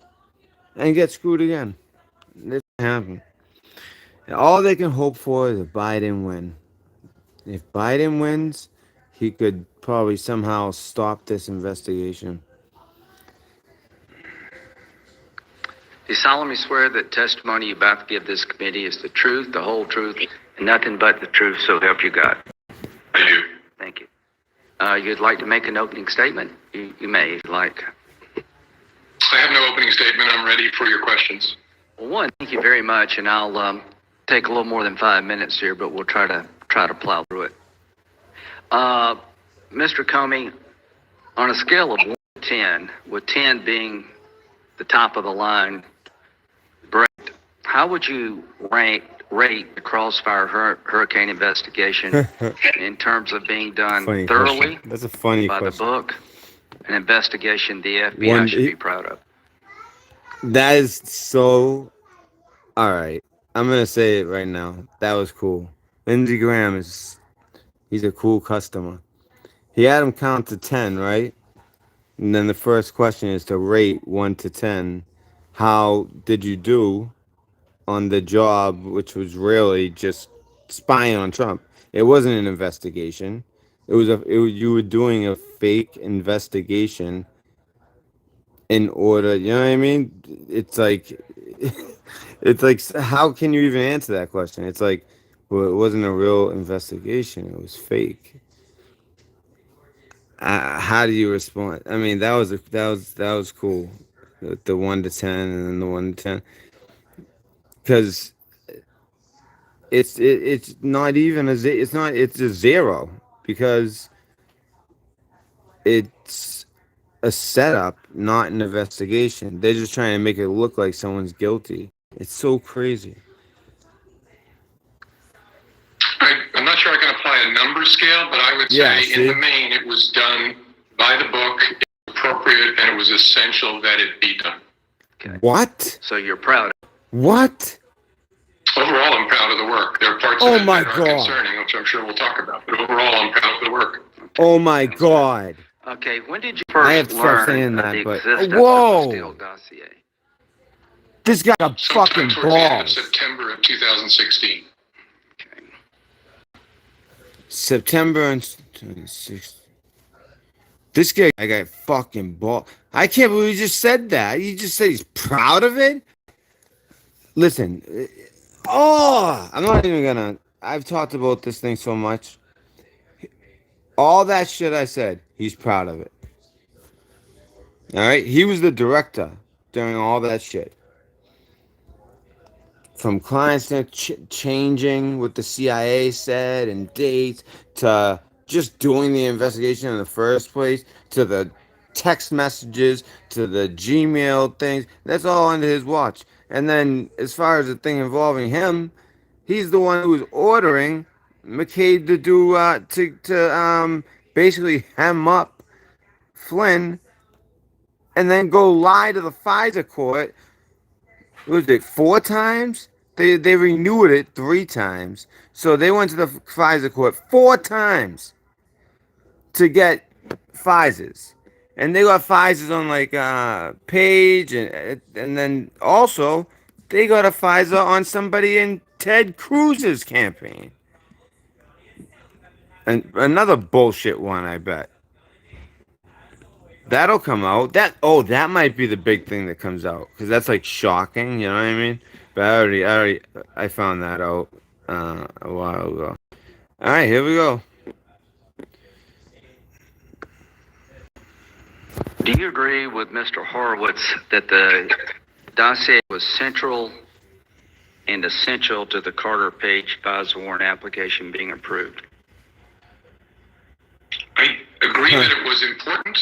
And get screwed again. This can happen. And all they can hope for is a Biden win. If Biden wins, he could probably somehow stop this investigation. Do you solemnly swear that testimony you're about to give this committee is the truth, the whole truth, and nothing but the truth, so help you God? I do. Thank you. You'd like to make an opening statement? You may, if you like. I have no opening statement. I'm ready for your questions. Well, one, thank you very much, and I'll take a little more than 5 minutes here, but we'll try to plow through it. Mr. Comey, on a scale of 1 to 10, with 10 being the top of the line, Brett, how would you rate the Crossfire Hurricane investigation in terms of being done Funny thoroughly question. That's a funny by question. the book, an investigation the FBI One- should be proud of? That is so. All right, I'm gonna say it right now. That was cool. Lindsey Graham he's a cool customer. He had him count to 10, right? And then the first question is to rate 1 to 10. How did you do on the job, which was really just spying on Trump? It wasn't an investigation. You were doing a fake investigation in order, you know what I mean? It's like, it's like, how can you even answer that question? It's like, well, it wasn't a real investigation. It was fake. How do you respond? I mean, that was cool. The 1 to 10 and then the 1 to 10, because it's not even it's a 0, because it's a setup, not an investigation. They're just trying to make it look like someone's guilty. It's so crazy. I'm not sure I can apply a number scale, but I would Yeah, say in the see? main, it was done by the book, it was appropriate, and it was essential that it be done. Okay. What? So you're proud. What? Overall, I'm proud of the work. There are parts Oh of it my that are God. concerning, which I'm sure we'll talk about, but overall, I'm proud of the work. Oh my God. Okay, when did you I have first to start saying learn of that, the but existence of the whoa! Steele dossier? This guy got Sometime fucking towards the end of balls. September of 2016. Okay. September and 26. This guy got fucking ball. I can't believe he just said that. He just said he's proud of it. Listen, I'm not even gonna. I've talked about this thing so much. All that shit I said, he's proud of it. All right, he was the director during all that shit. From clients changing what the CIA said and dates to just doing the investigation in the first place to the text messages to the Gmail things. That's all under his watch. And then as far as the thing involving him, he's the one who was ordering McCabe to do to basically hem up Flynn and then go lie to the FISA court. What was it 4 times? They renewed it 3 times. So they went to the FISA court 4 times to get FISAs. And they got FISAs on like Page and then also they got a FISA on somebody in Ted Cruz's campaign. And another bullshit one, I bet. That'll come out. That might be the big thing that comes out because that's like shocking. You know what I mean? But I found that out a while ago. All right, here we go. Do you agree with Mr. Horowitz that the dossier was central and essential to the Carter Page FISA warrant application being approved? I agree that it was important.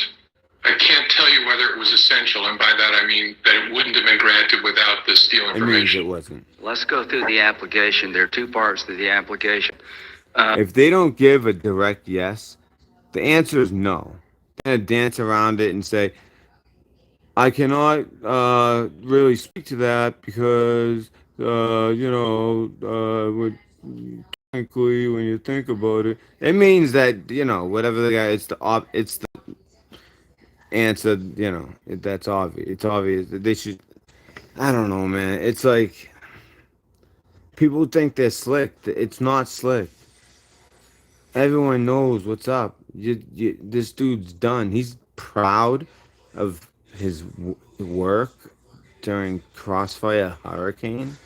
I can't tell you whether it was essential, and by that I mean that it wouldn't have been granted without the Steele It means information. it wasn't. Let's go through the application. There are 2 parts to the application. If they don't give a direct yes, the answer is no. They're gonna dance around it and say, I cannot really speak to that because technically when you think about it, it means that whatever the guy, it's the answer. That's obvious. It's obvious that they should. I don't know, man. It's like people think they're slick. It's not slick. Everyone knows what's up. This dude's done. He's proud of his work during Crossfire Hurricane.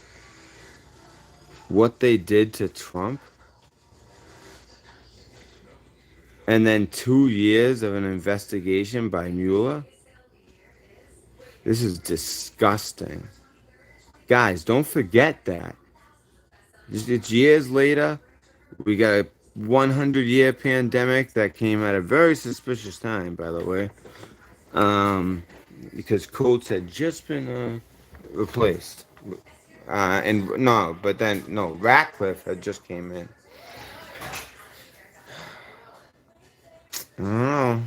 What they did to Trump. And then 2 years of an investigation by Mueller. This is disgusting. Guys, don't forget that. It's years later. We got a 100-year pandemic that came at a very suspicious time, by the way. Because Coates had just been replaced. Ratcliffe had just came in. I don't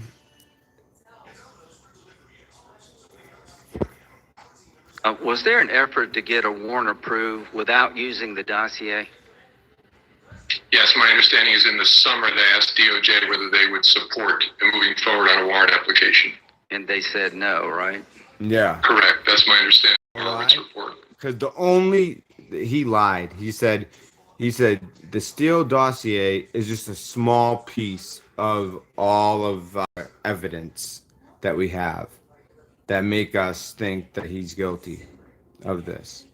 know. Was there an effort to get a warrant approved without using the dossier? Yes, my understanding is in the summer they asked DOJ whether they would support moving forward on a warrant application. And they said no, right? Yeah. Correct. That's my understanding of Why? Horowitz report. Because he lied. He said the Steele dossier is just a small piece of all of evidence that we have that make us think that he's guilty of this.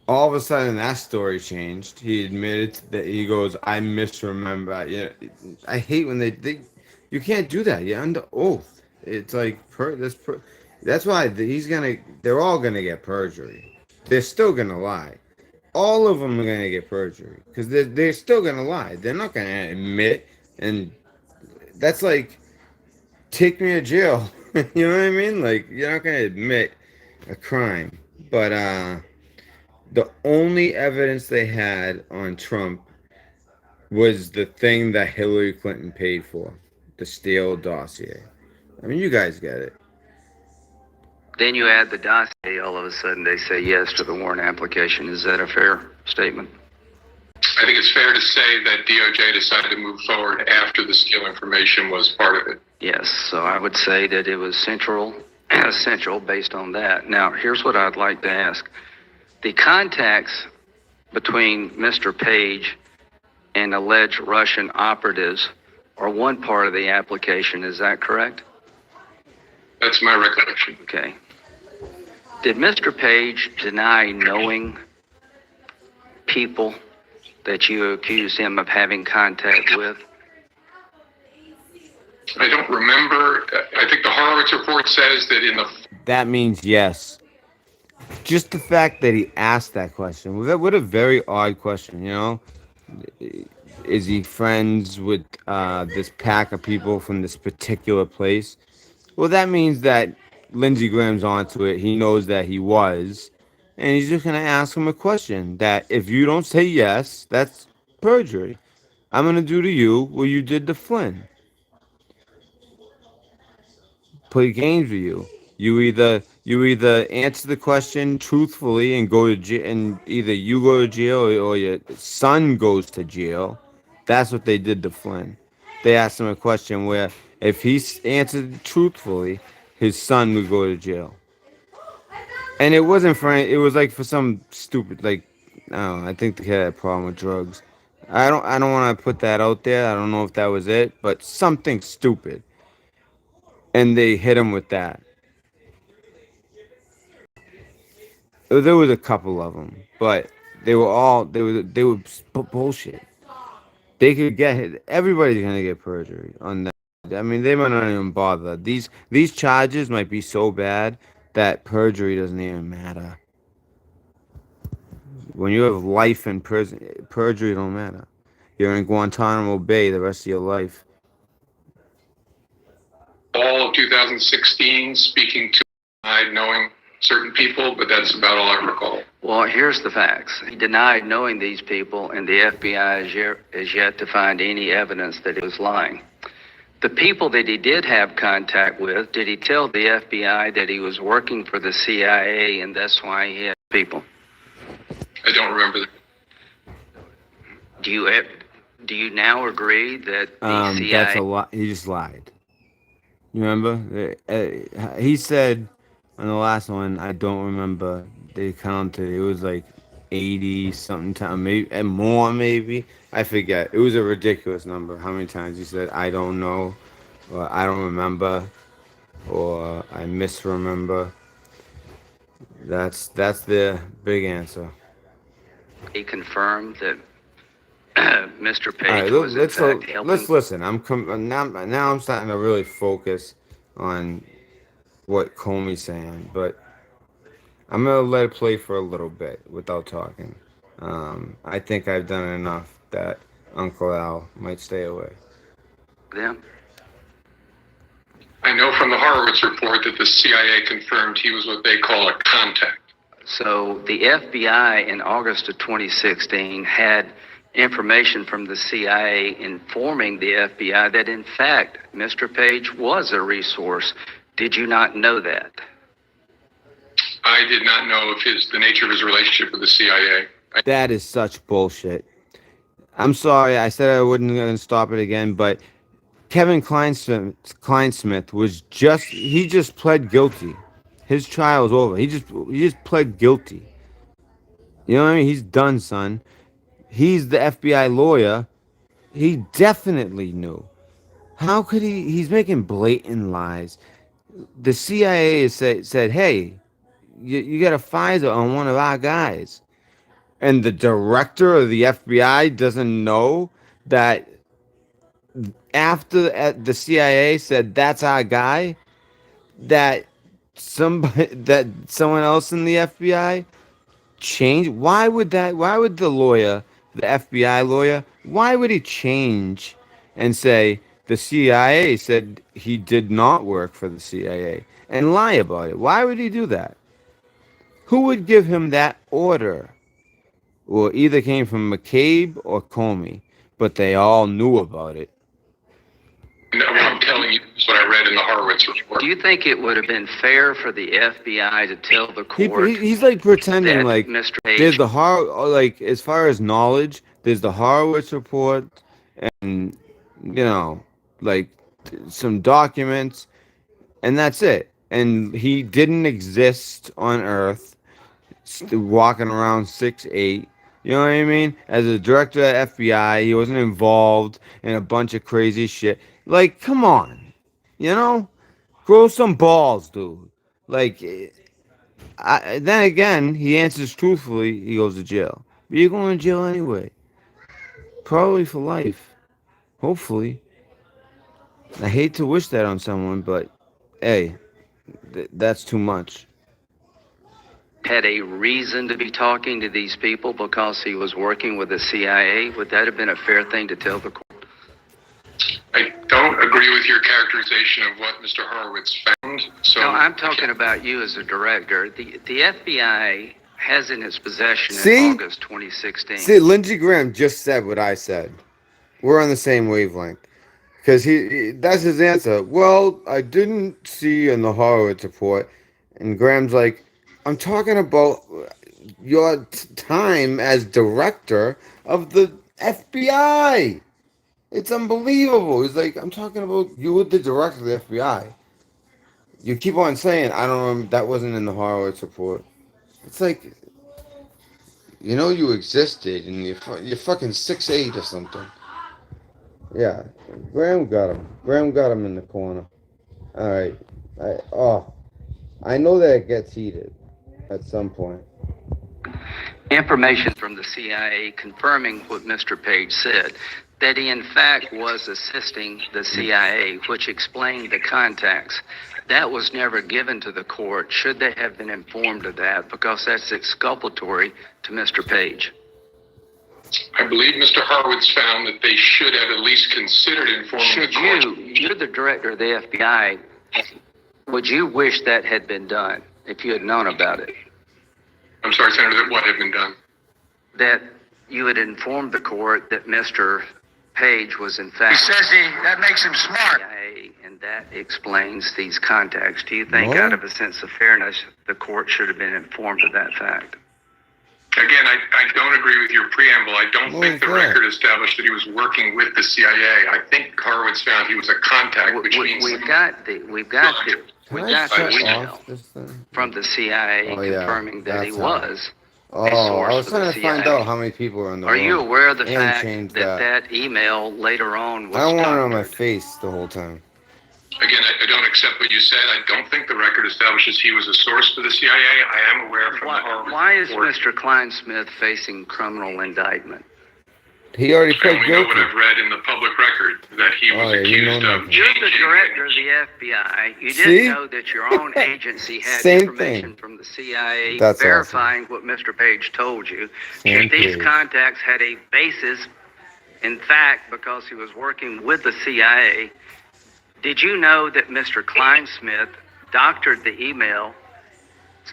All of a sudden, that story changed. He admitted that he goes, I misremember. Yeah, I hate when they you can't do that. You're under oath. It's like that's why they're all gonna get perjury. They're still gonna lie. All of them are gonna get perjury because they're still gonna lie. They're not gonna admit, and that's like take me to jail. You know what I mean? Like, you're not gonna admit a crime. But the only evidence they had on Trump was the thing that Hillary Clinton paid for, the Steele dossier. I mean, you guys get it. Then you add the dossier, all of a sudden they say yes to the warrant application. Is that a fair statement? I think it's fair to say that DOJ decided to move forward after the Steele information was part of it. Yes, so I would say that it was essential based on that. Now, here's what I'd like to ask. The contacts between Mr. Page and alleged Russian operatives are one part of the application, is that correct? That's my recollection. Okay. Did Mr. Page deny knowing people that you accused him of having contact with? I don't remember. I think the Horowitz report says that in the... That means yes. Just the fact that he asked that question. What a very odd question, you know? Is he friends with this pack of people from this particular place? Well, that means that Lindsey Graham's onto it. He knows that he was. And he's just going to ask him a question that if you don't say yes, that's perjury. I'm going to do to you what you did to Flynn. Play games with you. You either answer the question truthfully and go to jail, and either you go to jail or your son goes to jail. That's what they did to Flynn. They asked him a question where if he answered truthfully, his son would go to jail. And it wasn't for any, it was like for some stupid, like, I don't know, I think the kid had a problem with drugs. I don't want to put that out there. I don't know if that was it, but something stupid. And they hit him with that. There was a couple of them, but they were bullshit. They could get everybody's gonna get perjury on that. I mean, they might not even bother. These charges might be so bad that perjury doesn't even matter. When you have life in prison, perjury don't matter. You're in Guantanamo Bay the rest of your life. All of 2016, speaking to denied knowing certain people, but that's about all I recall. Well, here's the facts. He denied knowing these people, and the FBI is yet to find any evidence that he was lying. The people that he did have contact with, did he tell the FBI that he was working for the CIA and that's why he had people? I don't remember that. Do you now agree that the CIA... That's a lie. He just lied. You remember? He said on the last one, I don't remember. They counted. It was like 80 something times, maybe and more, maybe. I forget. It was a ridiculous number. How many times he said, I don't know, or I don't remember, or I misremember. That's the big answer. He confirmed that Mr. Page All right, was in fact helping. let's listen. Now I'm starting to really focus on what Comey's saying, but I'm gonna let it play for a little bit without talking. I think I've done enough that Uncle Al might stay away. Yeah. I know from the Horowitz report that the CIA confirmed he was what they call a contact. So the FBI in August of 2016 had information from the CIA informing the FBI that in fact Mr. Page was a resource. Did you not know that? I did not know of the nature of his relationship with the CIA. That is such bullshit. I'm sorry, I said I wouldn't gonna stop it again, but Kevin Kleinsmith was just pled guilty. His trial is over. He just pled guilty. You know what I mean? He's done, son. He's the FBI lawyer. He definitely knew. How could he? He's making blatant lies. The CIA said, hey, you got a FISA on one of our guys. And the director of the FBI doesn't know that after the CIA said that's our guy, that someone else in the FBI changed. Why would the lawyer, the FBI lawyer, why would he change and say, the CIA said he did not work for the CIA and lie about it. Why would he do that? Who would give him that order? Well, either came from McCabe or Comey, but they all knew about it. No, I'm telling you, that's what I read in the Horowitz report. Do you think it would have been fair for the FBI to tell the court He's like pretending that like Mr. there's Page the like as far as knowledge, there's the Horowitz report and like some documents, and that's it. And he didn't exist on Earth, walking around 6'8". You know what I mean? As a director of FBI, he wasn't involved in a bunch of crazy shit. Like, come on, grow some balls, dude. Like, then again, he answers truthfully. He goes to jail. But you're going to jail anyway, probably for life. Hopefully. I hate to wish that on someone, but hey, that's too much. had a reason to be talking to these people because he was working with the CIA, would that have been a fair thing to tell the court? I don't agree with your characterization of what Mr. Horowitz found. So No, I'm talking about you as a director. The FBI has in its possession See? in August 2016. See, Lindsey Graham just said what I said. We're on the same wavelength. Because that's his answer. Well, I didn't see in the Horowitz report. And Graham's like, I'm talking about your time as director of the FBI. It's unbelievable. He's like, I'm talking about you were the director of the FBI. You keep on saying, I don't remember, that wasn't in the Horowitz report. It's like, you existed and you're fucking 6'8" or something. Yeah, Graham got him. Graham got him in the corner. All right. I know that it gets heated at some point. Information from the CIA confirming what Mr. Page said, that he in fact was assisting the CIA, which explained the contacts. That was never given to the court. Should they have been informed of that? Because that's exculpatory to Mr. Page. I believe Mr. Horowitz found that they should have at least considered informing Should the court. you're the director of the FBI, would you wish that had been done if you had known about it? I'm sorry, Senator, that what had been done? That you had informed the court that Mr. Page was in fact... He says that makes him smart. CIA, and that explains these contacts. Do you think What? out of a sense of fairness, the court should have been informed of that fact? Again, I don't agree with your preamble. I don't What think is the that? record established that he was working with the CIA. I think Horowitz found he was a contact, which means We've got the Can I shut email off this thing? from the CIA Oh, yeah, confirming that he that's how- was. Oh, source I was for trying the to find CIA. out how many people are in the Are room. you aware of the And fact change that email later on was I don't want it on my doctored? face the whole time. again, I don't accept what you said. I don't think the record establishes he was a source for the CIA. I am aware from the Horowitz Why is report. Mr. Kleinsmith facing criminal indictment? He already I pled only know what guilty. I've read in the public record, that he was Oh, yeah, you accused know of nothing. You're the changing- director of the FBI. You See? didn't know that your own agency had Same information thing. from the CIA That's verifying what Mr. Page told you. Same That these page. contacts had a basis, in fact, because he was working with the CIA. Did you know that Mr. Kleinsmith doctored the email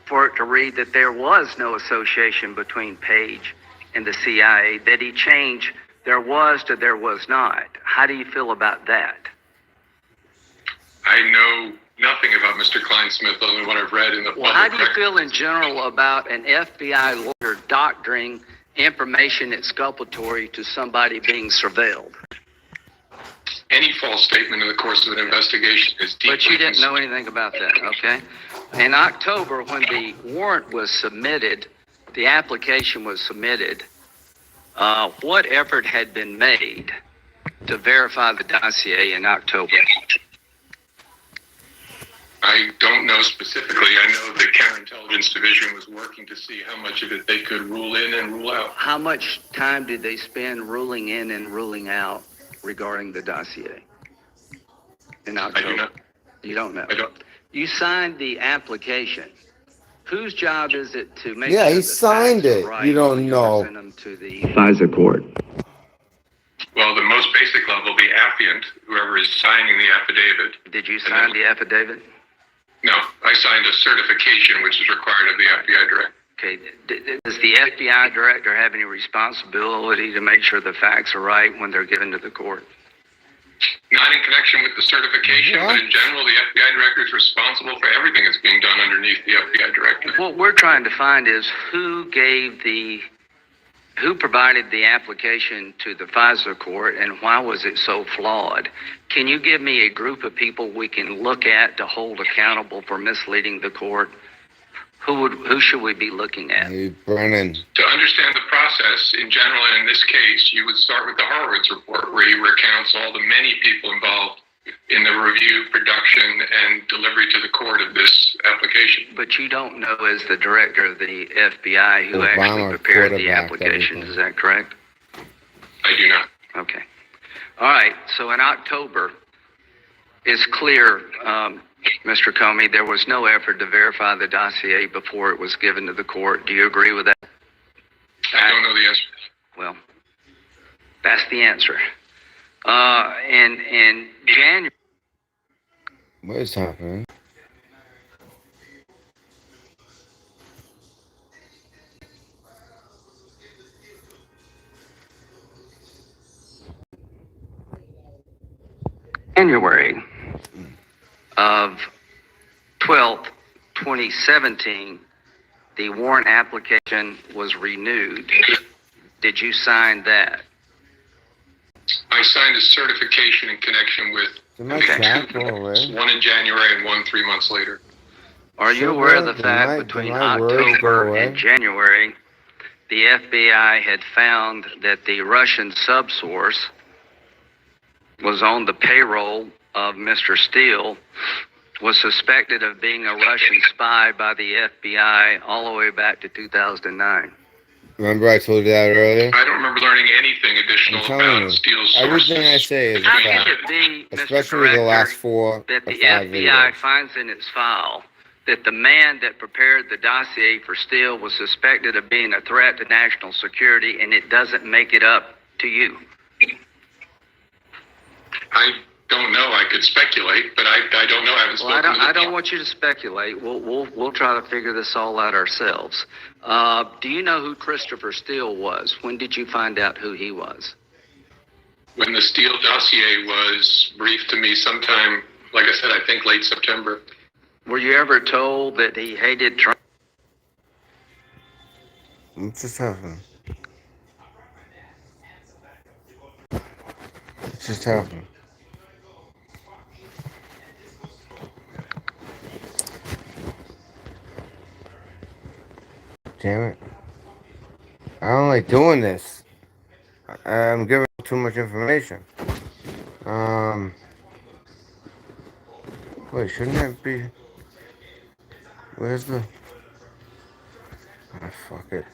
for it to read that there was no association between Page and the CIA, that he changed there was to there was not? How do you feel about that? I know nothing about Mr. Kleinsmith other than what I've read in the Well, how public do you record. feel in general about an FBI lawyer doctoring information exculpatory to somebody being surveilled? Any false statement in the course of an investigation is deeply... But you didn't know anything about that, okay? In October, when the warrant was submitted, the application was submitted, what effort had been made to verify the dossier in October? I don't know specifically. I know the Counterintelligence Division was working to see how much of it they could rule in and rule out. How much time did they spend ruling in and ruling out regarding the dossier in I October? do not. You don't know. I don't. You signed the application. Whose job is it to make Yeah, sure he the signed facts are it. right You don't when know. Present them to the FISA court. Well, the most basic level, the affiant, whoever is signing the affidavit. Did you sign the affidavit? No, I signed a certification, which is required of the FBI director. Okay. Does the FBI director have any responsibility to make sure the facts are right when they're given to the court? Not in connection with the certification, but in general, the FBI director is responsible for everything that's being done underneath the FBI director. What we're trying to find is who provided the application to the FISA court and why was it so flawed? Can you give me a group of people we can look at to hold accountable for misleading the court? Who should we be looking at? Hey, Brennan. To understand the process, in general, and in this case, you would start with the Horowitz report, where he recounts all the many people involved in the review, production, and delivery to the court of this application. But you don't know as the director of the FBI who Obama actually prepared the quarterbacked application. everything. Is that correct? I do not. Okay. All right. So in October, it's clear, Mr. Comey, there was no effort to verify the dossier before it was given to the court. Do you agree with that? I don't know the answer. Well, that's the answer. In January, What is happening? January of 12th, 2017, the warrant application was renewed. Did you sign that? I signed a certification in connection with Did my Okay. chat go away? one in January and one 3 months later. Are you So aware of the did fact my- between did my words go October away? and January, the FBI had found that the Russian subsource was on the payroll of Mr. Steele, was suspected of being a Russian spy by the FBI all the way back to 2009. Remember I told you that earlier? I don't remember learning anything additional I'm telling about you, Steele's sources. everything I say is a How fact. can it be, Mr. Especially the Director, last 4 that or the 5 FBI videos. finds in its file that the man that prepared the dossier for Steele was suspected of being a threat to national security, and it doesn't make it up to you? I don't know. I could speculate, but I don't know. I haven't Well, spoken to the I don't want you to speculate. We'll try to figure this all out ourselves. Do you know who Christopher Steele was? When did you find out who he was? When the Steele dossier was briefed to me sometime, like I said, I think late September. Were you ever told that he hated Trump? What's just happening? What's just happening? Damn it. I don't like doing this. I'm giving too much information. Wait, shouldn't that be... Where's the... Ah, fuck it.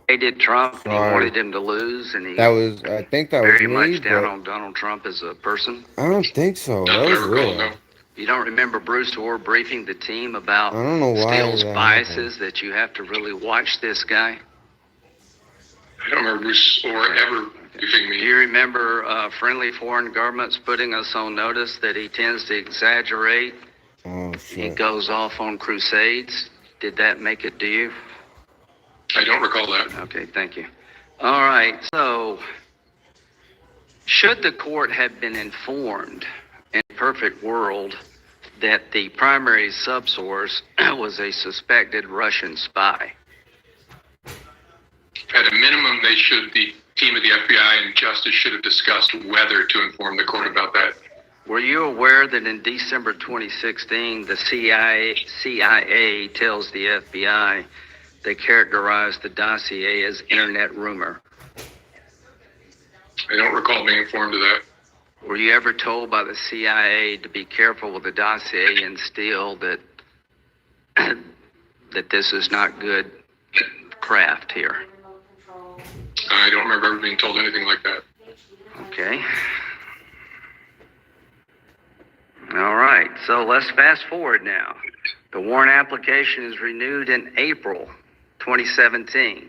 Hated Trump, and he Sorry. wanted him to lose, and he That was... I think that was very me, much down but... on Donald Trump as a person. I don't think so. I That was don't recall, real. no. You don't remember Bruce Orr briefing the team about I don't know why Steele's that biases, that you have to really watch this guy? I don't remember Bruce or ever briefing Do me. you remember friendly foreign governments putting us on notice that he tends to exaggerate? Oh, He shit. goes off on crusades. Did that make it to you? I don't recall that. Okay, thank you. All right, so should the court have been informed in a perfect world that the primary subsource was a suspected Russian spy? At a minimum, the team of the FBI and Justice should have discussed whether to inform the court about that. Were you aware that in December 2016, the CIA tells the FBI they characterized the dossier as internet rumor? I don't recall being informed of that. Were you ever told by the CIA to be careful with the dossier and Steele that that this is not good craft here? I don't remember ever being told anything like that. Okay. All right, so let's fast forward now. The warrant application is renewed in April 2017.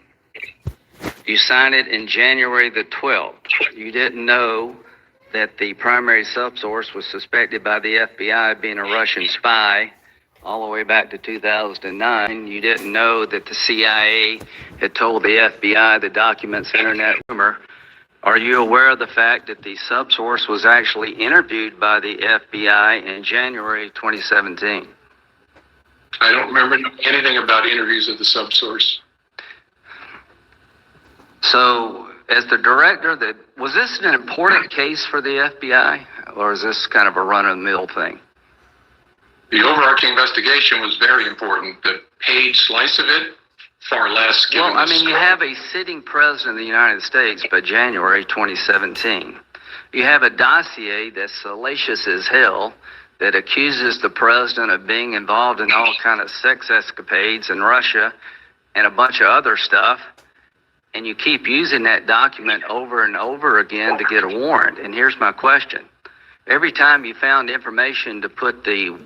You signed it in January the 12th. You didn't know that the primary subsource was suspected by the FBI of being a Russian spy all the way back to 2009. You didn't know that the CIA had told the FBI the documents internet rumor. Are you aware of the fact that the subsource was actually interviewed by the FBI in January 2017? I don't remember anything about interviews of the subsource. So, as the director, was this an important case for the FBI, or is this kind of a run-of-the-mill thing? The overarching investigation was very important. The Page slice of it, far less. Well, I mean, you have a sitting president of the United States by January 2017. You have a dossier that's salacious as hell that accuses the president of being involved in all kind of sex escapades in Russia and a bunch of other stuff. And you keep using that document over and over again to get a warrant. And here's my question. Every time you found information to put the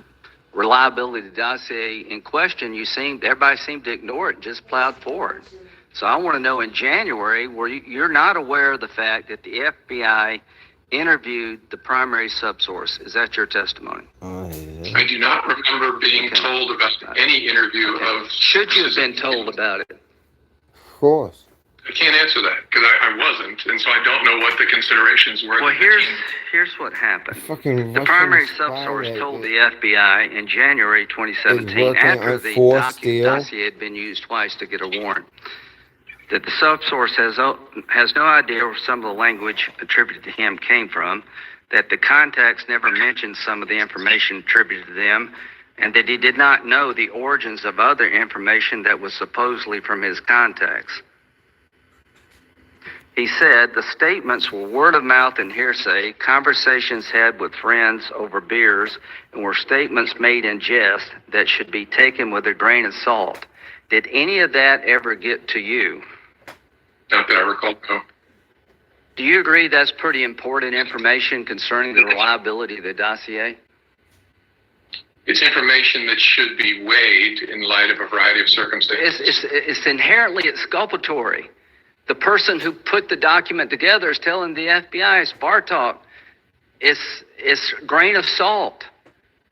reliability of the dossier in question, everybody seemed to ignore it and just plowed forward. So I want to know, in January, you're not aware of the fact that the FBI interviewed the primary subsource. Is that your testimony? I do not remember being told about any interview of... Should you have been told about it? Of course. I can't answer that because I wasn't, and so I don't know what the considerations were. Well, here's what happened. The primary subsource told the FBI in January 2017, after the dossier had been used twice to get a warrant, that the subsource has no idea where some of the language attributed to him came from, that the contacts never mentioned some of the information attributed to them, and that he did not know the origins of other information that was supposedly from his contacts. He said the statements were word of mouth and hearsay, conversations had with friends over beers, and were statements made in jest that should be taken with a grain of salt. Did any of that ever get to you? Not that I recall, no. Do you agree that's pretty important information concerning the reliability of the dossier? It's information that should be weighed in light of a variety of circumstances. It's inherently exculpatory. The person who put the document together is telling the FBI, it's bar talk. It's grain of salt.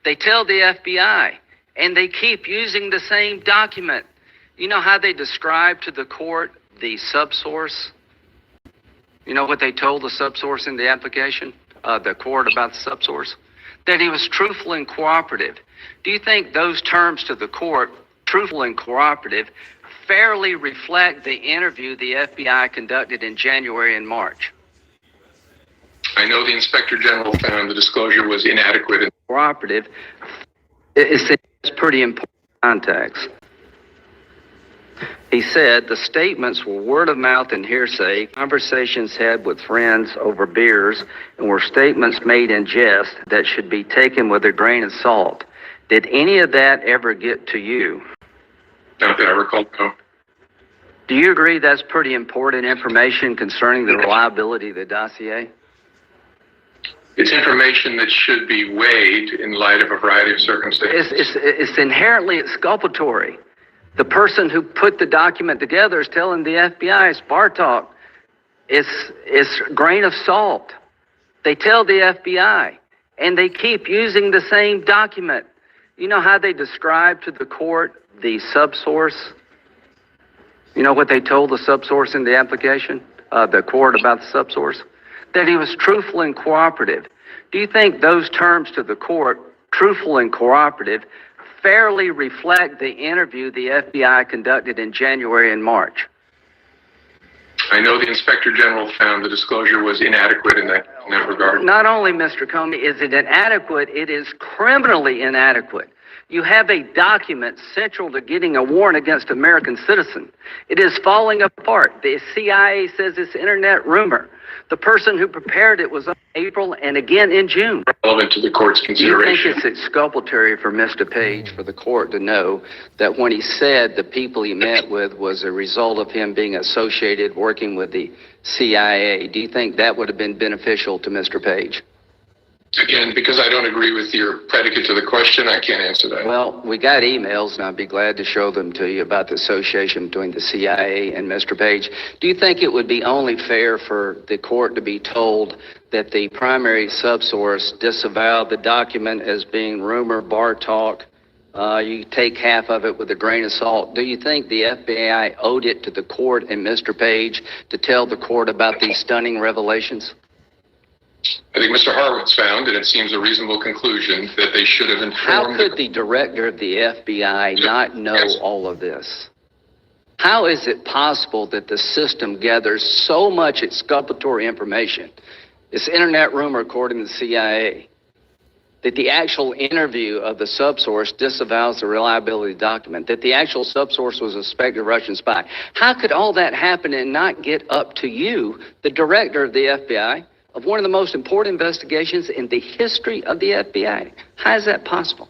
They tell the FBI, and they keep using the same document. You know how they describe to the court the subsource? You know what they told the subsource in the application, the court about the subsource? That he was truthful and cooperative. Do you think those terms to the court, truthful and cooperative, fairly reflect the interview the FBI conducted in January and March? I know the Inspector General found the disclosure was inadequate. Cooperative is pretty important context. He said the statements were word of mouth and hearsay, conversations had with friends over beers, and were statements made in jest that should be taken with a grain of salt. Did any of that ever get to you? Not that I recall, no. Do you agree that's pretty important information concerning the reliability of the dossier? It's information that should be weighed in light of a variety of circumstances. It's inherently exculpatory. The person who put the document together is telling the FBI, it's bar talk. It's grain of salt. They tell the FBI, and they keep using the same document. You know how they describe to the court the subsource? You know what they told the subsource in the application, the court about the subsource? That he was truthful and cooperative. Do you think those terms to the court, truthful and cooperative, fairly reflect the interview the FBI conducted in January and March? I know the Inspector General found the disclosure was inadequate in that regard. Not only, Mr. Comey, is it inadequate, it is criminally inadequate. You have a document central to getting a warrant against an American citizen. It is falling apart. The CIA says it's internet rumor. The person who prepared it was on April and again in June. Relevant to the court's consideration. Do you think it's exculpatory for Mr. Page, for the court to know that when he said the people he met with was a result of him being associated, working with the CIA, do you think that would have been beneficial to Mr. Page? Again, because I don't agree with your predicate to the question, I can't answer that. Well, we got emails, and I'd be glad to show them to you about the association between the CIA and Mr. Page. Do you think it would be only fair for the court to be told that the primary subsource disavowed the document as being rumor, bar talk? You take half of it with a grain of salt. Do you think the FBI owed it to the court and Mr. Page to tell the court about these stunning revelations? I think Mr. Horowitz found, and it seems a reasonable conclusion, that they should have informed. How could the director of the FBI not know all of this? How is it possible that the system gathers so much exculpatory information, this internet rumor according to the CIA, that the actual interview of the subsource disavows the reliability document, that the actual subsource was a suspected Russian spy? How could all that happen and not get up to you, the director of the FBI, of one of the most important investigations in the history of the FBI? How is that possible?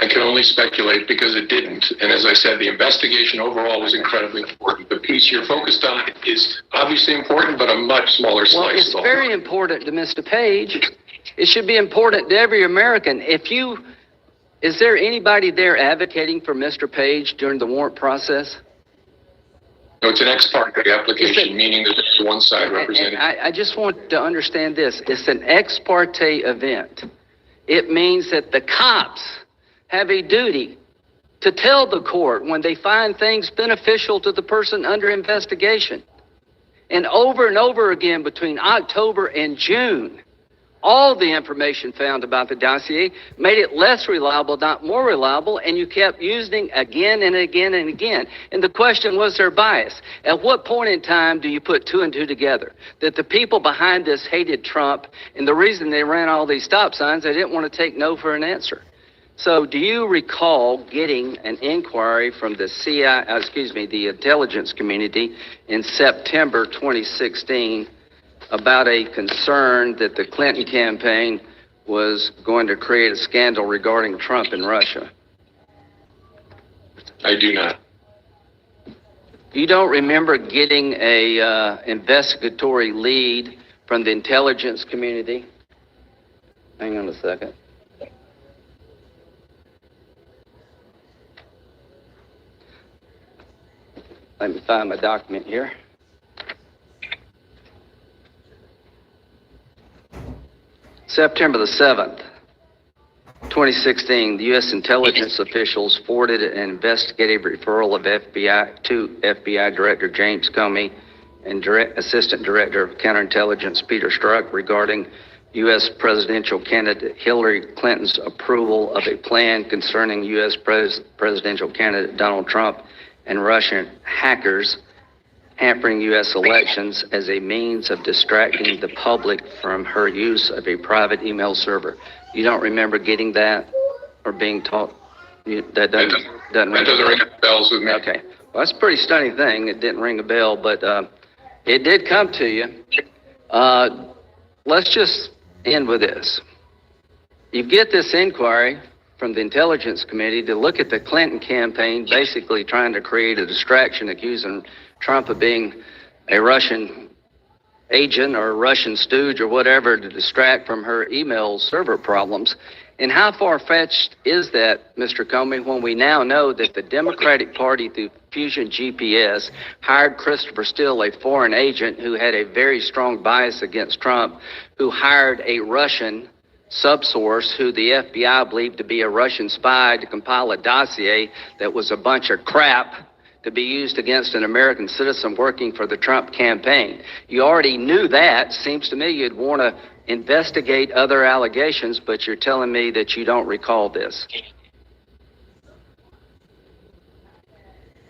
I can only speculate because it didn't. And as I said, the investigation overall was incredibly important. The piece you're focused on is obviously important, but a much smaller slice. Well, it's very important to Mr. Page. It should be important to every American. Is there anybody there advocating for Mr. Page during the warrant process? No, it's an ex parte application, meaning that there's one side represented. I just want to understand this. It's an ex parte event. It means that the cops have a duty to tell the court when they find things beneficial to the person under investigation. And over again between October and June, all the information found about the dossier made it less reliable, not more reliable, and you kept using again and again and again. And the question was their bias. At what point in time do you put two and two together? That the people behind this hated Trump, and the reason they ran all these stop signs, they didn't want to take no for an answer. So do you recall getting an inquiry from the the intelligence community in September 2016 about a concern that the Clinton campaign was going to create a scandal regarding Trump and Russia? I do not. You don't remember getting a investigatory lead from the intelligence community? Hang on a second. Let me find my document here. September the 7th, 2016, the U.S. intelligence officials forwarded an investigative referral of FBI to FBI Director James Comey and Assistant Director of Counterintelligence Peter Strzok regarding U.S. presidential candidate Hillary Clinton's approval of a plan concerning U.S. presidential candidate Donald Trump and Russian hackers hampering U.S. elections as a means of distracting the public from her use of a private email server. You don't remember getting that or being taught? That doesn't ring bells with me. Okay. Well, that's a pretty stunning thing. It didn't ring a bell, but it did come to you. Let's just end with this. You get this inquiry from the Intelligence Committee to look at the Clinton campaign, basically trying to create a distraction, accusing Trump of being a Russian agent or a Russian stooge or whatever to distract from her email server problems. And how far-fetched is that, Mr. Comey, when we now know that the Democratic Party, through Fusion GPS, hired Christopher Steele, a foreign agent who had a very strong bias against Trump, who hired a Russian subsource who the FBI believed to be a Russian spy to compile a dossier that was a bunch of crap to be used against an American citizen working for the Trump campaign. You already knew that. Seems to me you'd want to investigate other allegations, but you're telling me that you don't recall this.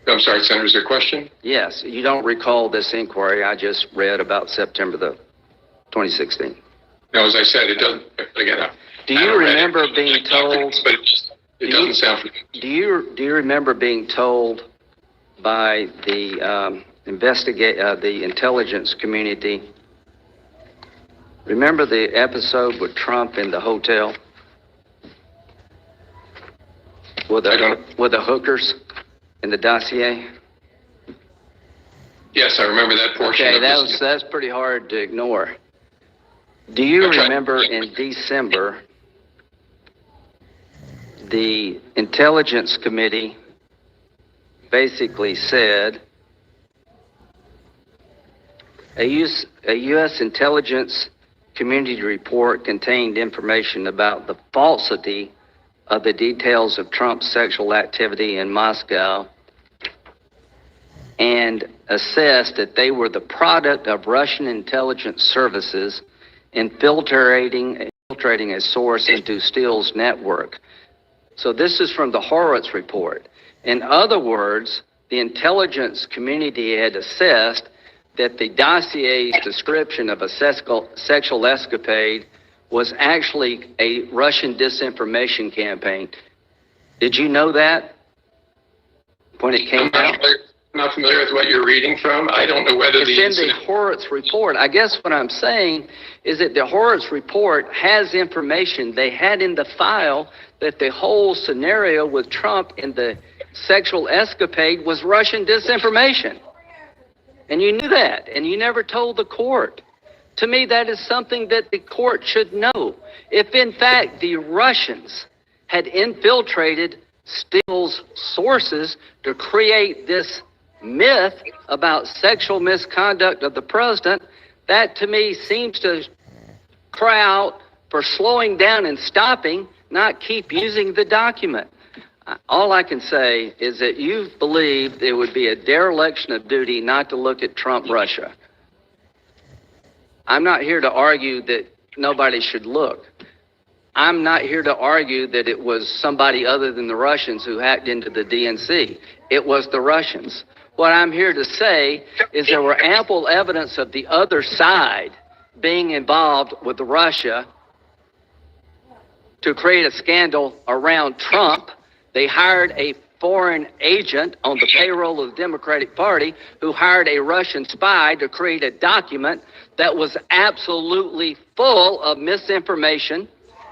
I'm sorry, Senator, is there a question? Yes, you don't recall this inquiry I just read about September the 2016. No, as I said, it doesn't, again, Do you remember being told? But it doesn't sound familiar. Do you remember being told by the the intelligence community? Remember the episode with Trump in the hotel with the hookers in the dossier? Yes, I remember that portion. Okay, that's pretty hard to ignore. Do you Okay. remember in December, the Intelligence Committee basically said a U.S. intelligence community report contained information about the falsity of the details of Trump's sexual activity in Moscow and assessed that they were the product of Russian intelligence services infiltrating a source into Steele's network. So this is from the Horowitz report. In other words, the intelligence community had assessed that the dossier's description of a sexual escapade was actually a Russian disinformation campaign. Did you know that when it came out? I'm not familiar with what you're reading from. I don't know whether It's the in the incident. Horowitz report. I guess what I'm saying is that the Horowitz report has information they had in the file that the whole scenario with Trump and the sexual escapade was Russian disinformation. And you knew that, and you never told the court. To me, that is something that the court should know. If, in fact, the Russians had infiltrated Steele's sources to create this myth about sexual misconduct of the president, that to me seems to cry out for slowing down and stopping, not keep using the document. All I can say is that you believe it would be a dereliction of duty not to look at Trump Russia. I'm not here to argue that nobody should look. I'm not here to argue that it was somebody other than the Russians who hacked into the DNC. It was the Russians. What I'm here to say is there were ample evidence of the other side being involved with Russia to create a scandal around Trump. They hired a foreign agent on the payroll of the Democratic Party who hired a Russian spy to create a document that was absolutely full of misinformation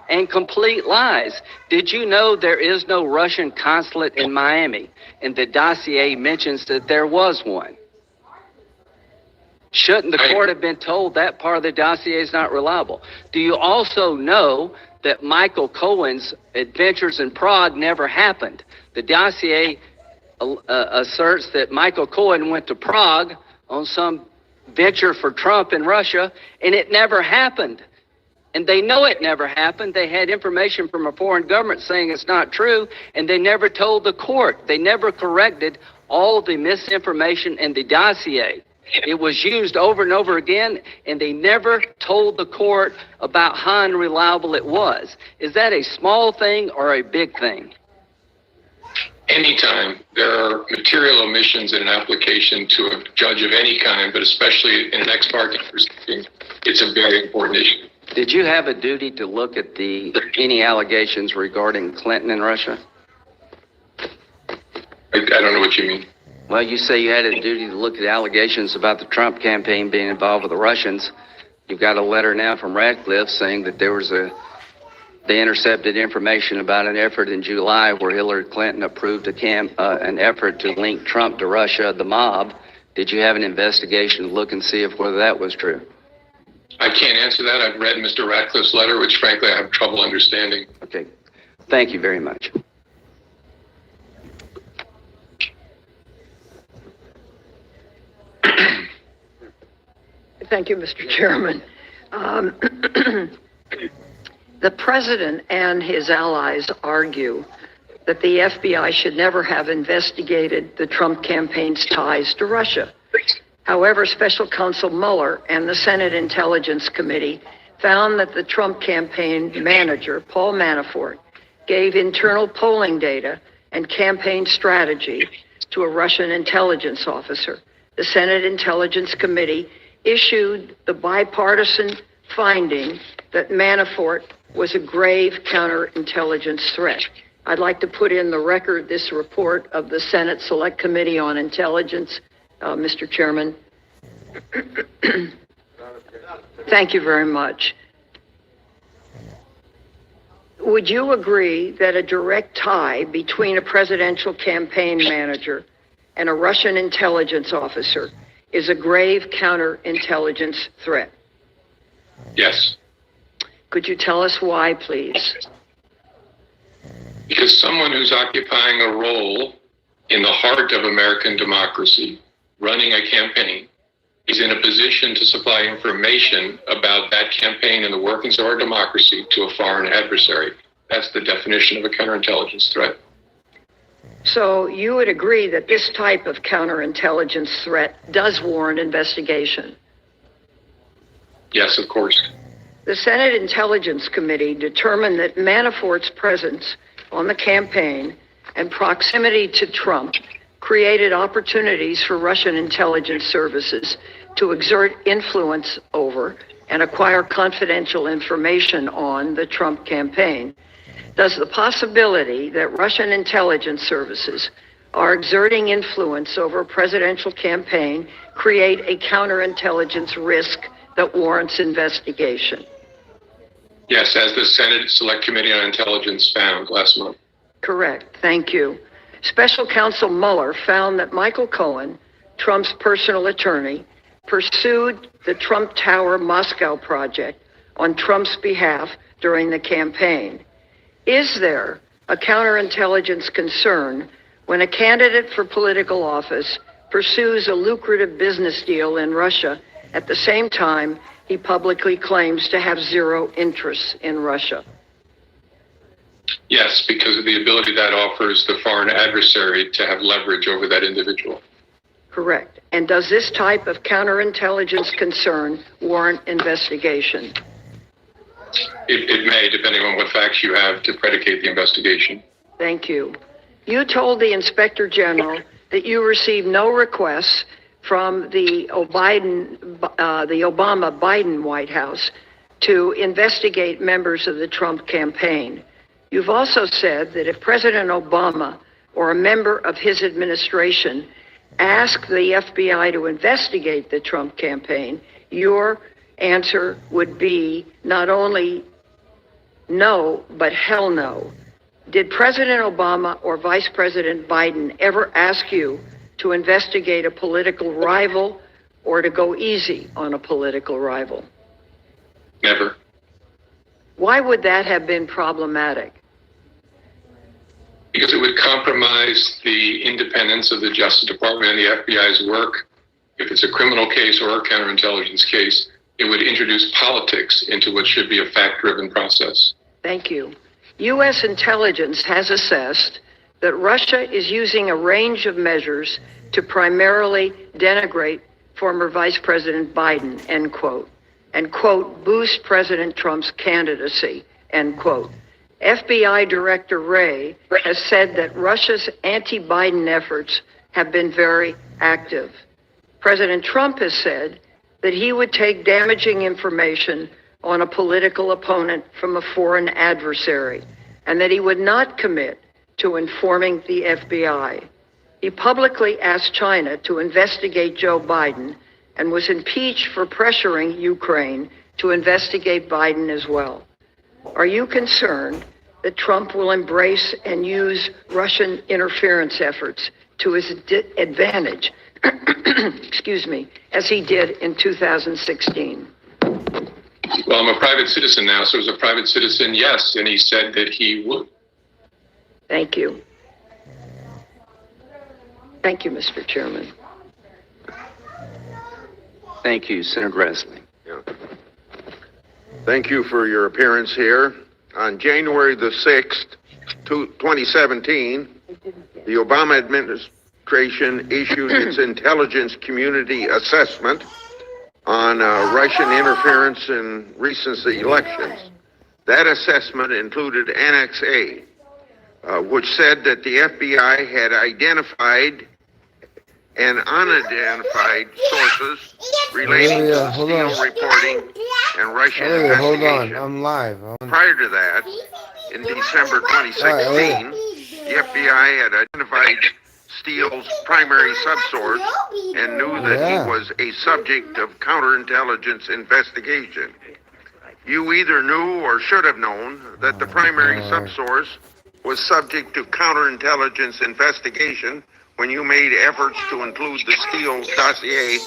and complete lies. Did you know there is no Russian consulate in Miami? And the dossier mentions that there was one. Shouldn't the court have been told that part of the dossier is not reliable? Do you also know that Michael Cohen's adventures in Prague never happened? The dossier asserts that Michael Cohen went to Prague on some venture for Trump in Russia, and it never happened. And they know it never happened. They had information from a foreign government saying it's not true, and they never told the court. They never corrected all the misinformation in the dossier. It was used over and over again, and they never told the court about how unreliable it was. Is that a small thing or a big thing? Anytime there are material omissions in an application to a judge of any kind, but especially in an ex parte proceeding, it's a very important issue. Did you have a duty to look at any allegations regarding Clinton and Russia? I don't know what you mean. Well, you say you had a duty to look at allegations about the Trump campaign being involved with the Russians. You've got a letter now from Radcliffe saying that they intercepted information about an effort in July where Hillary Clinton approved an effort to link Trump to Russia, the mob. Did you have an investigation to look and see if whether that was true? I can't answer that. I've read Mr. Radcliffe's letter, which frankly I have trouble understanding. Okay. Thank you very much. Thank you, Mr. Chairman. The president and his allies argue that the FBI should never have investigated the Trump campaign's ties to Russia. However, Special Counsel Mueller and the Senate Intelligence Committee found that the Trump campaign manager, Paul Manafort, gave internal polling data and campaign strategy to a Russian intelligence officer. The Senate Intelligence Committee issued the bipartisan finding that Manafort was a grave counterintelligence threat. I'd like to put in the record this report of the Senate Select Committee on Intelligence, Mr. Chairman. Thank you very much. Would you agree that a direct tie between a presidential campaign manager and a Russian intelligence officer is a grave counterintelligence threat? Yes. Could you tell us why, please? Because someone who's occupying a role in the heart of American democracy, running a campaign, is in a position to supply information about that campaign and the workings of our democracy to a foreign adversary. That's the definition of a counterintelligence threat. So you would agree that this type of counterintelligence threat does warrant investigation? Yes, of course. The Senate Intelligence Committee determined that Manafort's presence on the campaign and proximity to Trump created opportunities for Russian intelligence services to exert influence over and acquire confidential information on the Trump campaign. Does the possibility that Russian intelligence services are exerting influence over a presidential campaign create a counterintelligence risk that warrants investigation? Yes, as the Senate Select Committee on Intelligence found last month. Correct. Thank you. Special Counsel Mueller found that Michael Cohen, Trump's personal attorney, pursued the Trump Tower Moscow project on Trump's behalf during the campaign. Is there a counterintelligence concern when a candidate for political office pursues a lucrative business deal in Russia at the same time he publicly claims to have zero interests in Russia? Yes, because of the ability that offers the foreign adversary to have leverage over that individual. Correct. And does this type of counterintelligence concern warrant investigation? It may, depending on what facts you have to predicate the investigation. Thank you. You told the Inspector General that you received no requests from the Obama-Biden White House to investigate members of the Trump campaign. You've also said that if President Obama or a member of his administration asked the FBI to investigate the Trump campaign, your answer would be not only no, but hell no. Did President Obama or Vice President Biden ever ask you to investigate a political rival or to go easy on a political rival? Never. Why would that have been problematic? Because it would compromise the independence of the Justice Department and the FBI's work. If it's a criminal case or a counterintelligence case, it would introduce politics into what should be a fact-driven process. Thank you. U.S. intelligence has assessed that Russia is using a range of measures to primarily denigrate former Vice President Biden, end quote, and, quote, boost President Trump's candidacy, end quote. FBI Director Wray has said that Russia's anti-Biden efforts have been very active. President Trump has said that he would take damaging information on a political opponent from a foreign adversary, and that he would not commit to informing the FBI. He publicly asked China to investigate Joe Biden and was impeached for pressuring Ukraine to investigate Biden as well. Are you concerned that Trump will embrace and use Russian interference efforts to his advantage, excuse me, as he did in 2016? Well, I'm a private citizen now, so as a private citizen, yes, and he said that he would. Thank you. Thank you, Mr. Chairman. Thank you, Senator Grassley. Thank you for your appearance here. On January the 6th, 2017, the Obama administration issued its intelligence community assessment on Russian interference in recent elections. That assessment included Annex A, which said that the FBI had identified and unidentified sources relating to Steele reporting and Russian investigation. Hold on, I'm live. Prior to that, in December 2016, the FBI had identified Steele's primary subsource and knew that he was a subject of counterintelligence investigation. You either knew or should have known that the primary subsource was subject to counterintelligence investigation when you made efforts to include the Steele dossier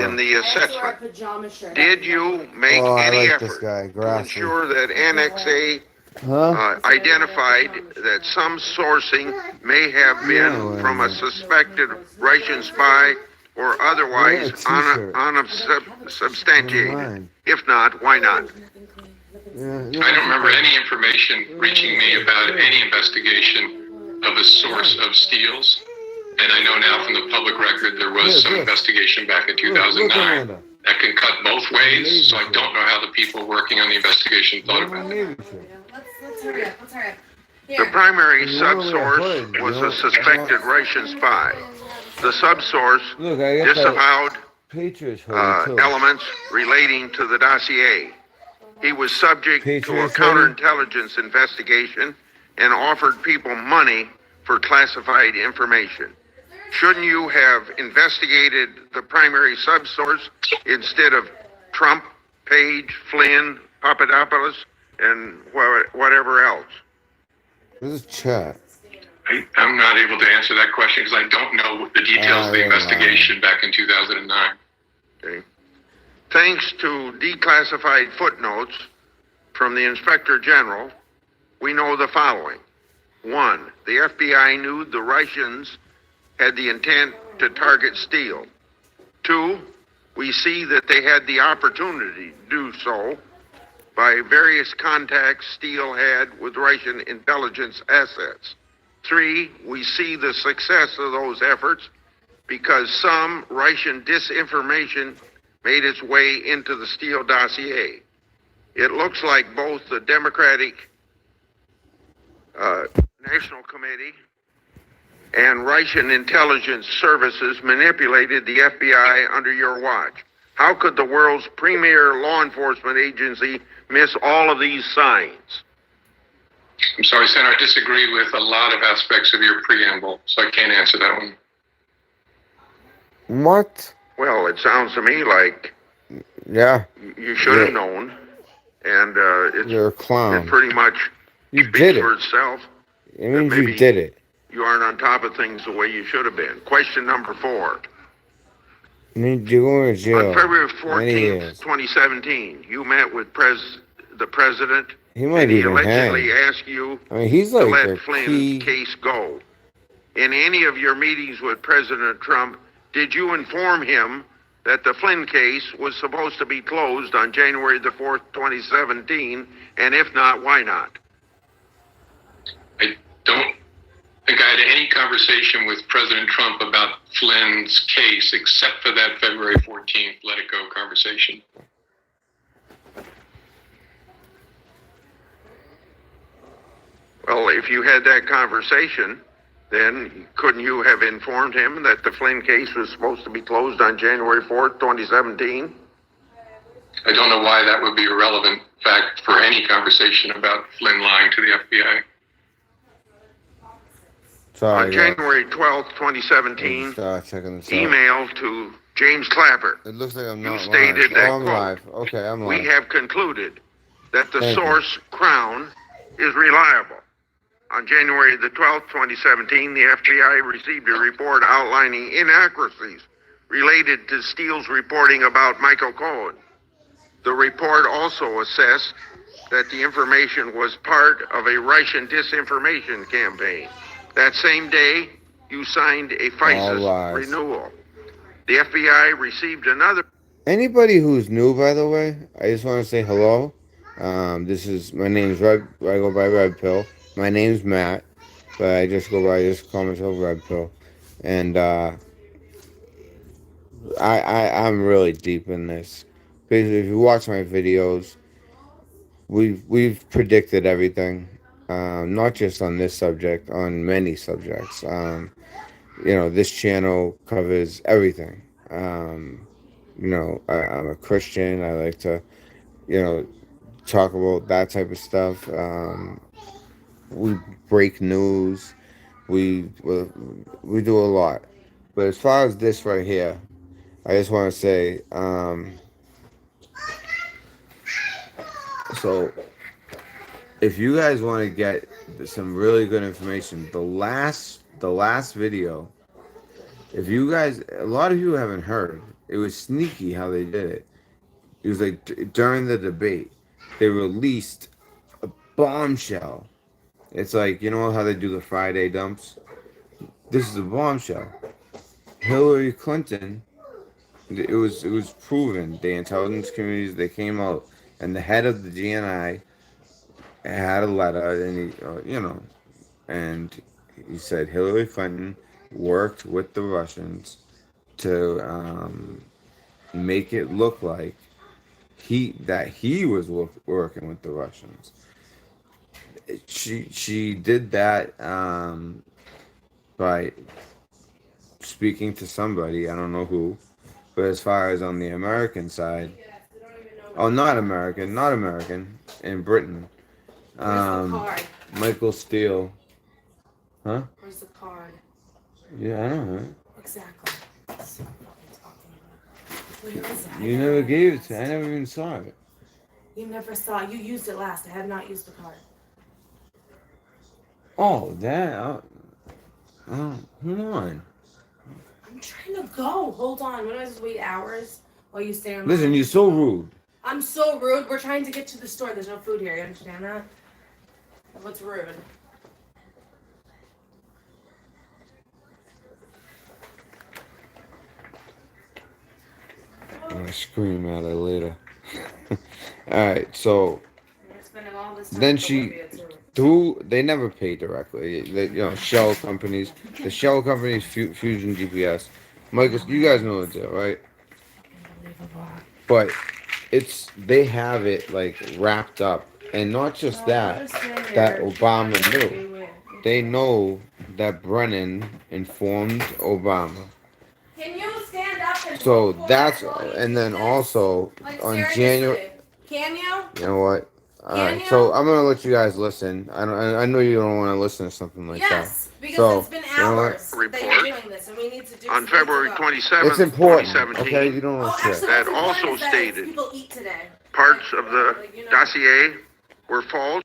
in the assessment? Did you make any effort to ensure that Annex A identified that some sourcing may have been from a suspected Russian spy or otherwise unsubstantiated? If not, why not? I don't remember any information reaching me about any investigation of a source of Steele's. And I know now from the public record there was some investigation back in 2009. That can cut both ways, so I don't know how the people working on the investigation thought about it. Let's hurry up. The primary subsource was a suspected Russian spy. The subsource disavowed elements relating to the dossier. He was subject to a counterintelligence investigation and offered people money for classified information. Shouldn't you have investigated the primary subsource instead of Trump, Page, Flynn, Papadopoulos, and whatever else? This is chat. I'm not able to answer that question because I don't know the details of the investigation back in 2009. Okay. Thanks to declassified footnotes from the Inspector General, we know the following. 1. The FBI knew the Russians had the intent to target Steele. 2. We see that they had the opportunity to do so by various contacts Steele had with Russian intelligence assets. 3. We see the success of those efforts because some Russian disinformation made its way into the Steele dossier. It looks like both the Democratic National Committee and Russian intelligence services manipulated the FBI under your watch. How could the world's premier law enforcement agency miss all of these signs? I'm sorry, Senator, I disagree with a lot of aspects of your preamble, so I can't answer that one. What? Well, it sounds to me like you should have known, and you're a clown. It pretty much speaks for itself. It means you did it. You aren't on top of things the way you should have been. Question number 4. You go to jail. On February 14th, 2017, you met with the president, and he allegedly asked you he's like to let Flynn's case go. In any of your meetings with President Trump, did you inform him that the Flynn case was supposed to be closed on January the 4th, 2017? And if not, why not? I don't think I had any conversation with President Trump about Flynn's case except for that February 14th let it go conversation. Well, if you had that conversation, then couldn't you have informed him that the Flynn case was supposed to be closed on January 4th, 2017? I don't know why that would be a relevant fact for any conversation about Flynn lying to the FBI. On January 12th, 2017, email to James Clapper. It looks like I'm not you stated that, I'm live. Okay, I'm live. We have concluded that the source, Crown, is reliable. On January the 12th, 2017, the FBI received a report outlining inaccuracies related to Steele's reporting about Michael Cohen. The report also assessed that the information was part of a Russian disinformation campaign. That same day, you signed a FISA renewal. The FBI received another... Anybody who's new, by the way, I just want to say hello. My name's Red. I go by Red Pill. My name's Matt, but I just call myself Red Pill. And I'm really deep in this. Because if you watch my videos, we've predicted everything. Not just on this subject, on many subjects. This channel covers everything. I'm a Christian. I like to, talk about that type of stuff. We break news. We do a lot. But as far as this right here, I just want to say, so if you guys want to get some really good information, the last video If you guys, a lot of you haven't heard, it was sneaky how they did it. It was like during the debate, they released a bombshell. It's like, you know how they do the Friday dumps? This is a bombshell. Hillary Clinton, it was proven. The intelligence communities, they came out, and the head of the GNI had a letter, and and he said Hillary Clinton worked with the Russians to make it look like he was working with the Russians. She did that by speaking to somebody, I don't know who, but as far as on the American side, oh, not American, in Britain, Card. Michael Steele, huh? Where's the card? Yeah, I don't know. Exactly. That's what I'm talking about. Where is it? You never gave it to me. I never even saw it. You never saw it. You used it last. I have not used the card. Oh, that. Hold on. I'm trying to go. Hold on. What am I supposed to wait hours while you stay on? Listen, you're so rude. I'm so rude. We're trying to get to the store. There's no food here. You understand that? What's rude? I'm gonna scream at her later. Alright, so We're spending all this time then with she Olivia, too. they never pay directly. Shell companies, the shell companies, Fusion GPS. Michael, you guys know the deal, right? Unbelievable. But they have it like wrapped up, and not just that Obama knew. They know that Brennan informed Obama. Can you stand up and So vote for that's, it while you and do then this? also Like, on seriously. January. Can you? You know what? All Can right, you? so I'm gonna let you guys listen. I know you don't want to listen to something like Yes, that. because So, it's been you know what? hours that you're doing this, and we need to do. On we need to February go. 27th, It's important, 2017, okay? You don't know Oh, shit. actually, That what's also important is that stated people eat today. parts of the Like, you know. dossier were false.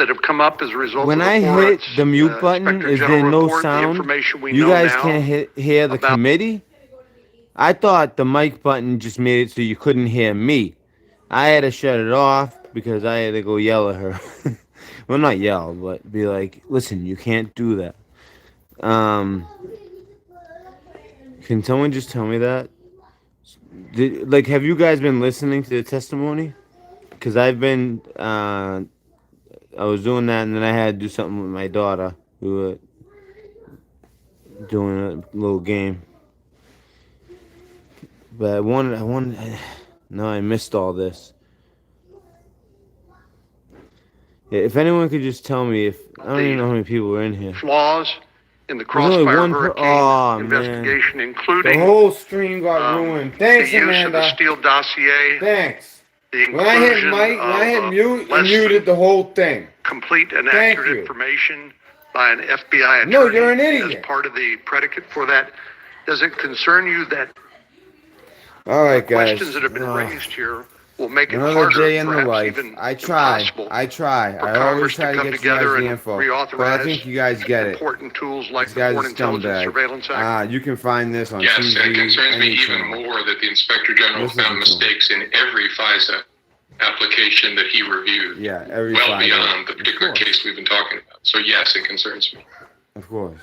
that have come up as a result When of the I hit Florence, the mute button, Inspector is there General no report, the sound? information we You know guys now can't hear the about- committee? I thought the mic button just made it so you couldn't hear me. I had to shut it off because I had to go yell at her. Well, not yell, but be like, listen, you can't do that. Can someone just tell me that? Have you guys been listening to the testimony? Because I've been, I was doing that, and then I had to do something with my daughter. We were doing a little game. But no, I missed all this. Yeah, if anyone could just tell me I don't even know how many people were in here. flaws in the There's only Crossfire one Hurricane investigation, The including whole stream got ruined. Thanks, the use of the Amanda. Steele dossier, Thanks. the When I hit inclusion mic, when I hit of mute, it less muted the whole thing. complete and Thank accurate you. information by an FBI attorney No, you're an idiot. as part of the predicate for that. Does it concern you that All right, guys. questions that have been raised here will make it Another harder, day in the perhaps life. even I try. impossible, I try. for I Congress always to try to come get you guys together the and info. reauthorize But I think you guys get it. important tools like This the guy's Foreign a Intelligence scumbag. Surveillance Act? You can find this on Yes, TV. and it concerns me any even channel. more that the Inspector General Listen found to him. mistakes in every FISA application that he reviewed. Yeah, every well Friday. beyond the Of particular course. case we've been talking about. So yes, it concerns me. Of course.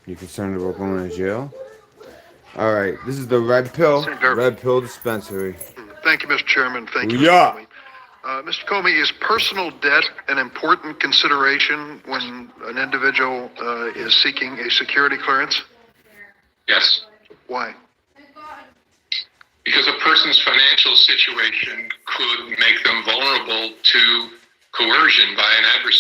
You concerned about going to jail? All right, this is the Red Pill. Senator. Red Pill Dispensary. Thank you, Mr. Chairman. Thank you, Yeah. Mr. Comey. Mr. Comey, is personal debt an important consideration when an individual is seeking a security clearance? Yes. Why? Because a person's financial situation could make them vulnerable to coercion by an adversary.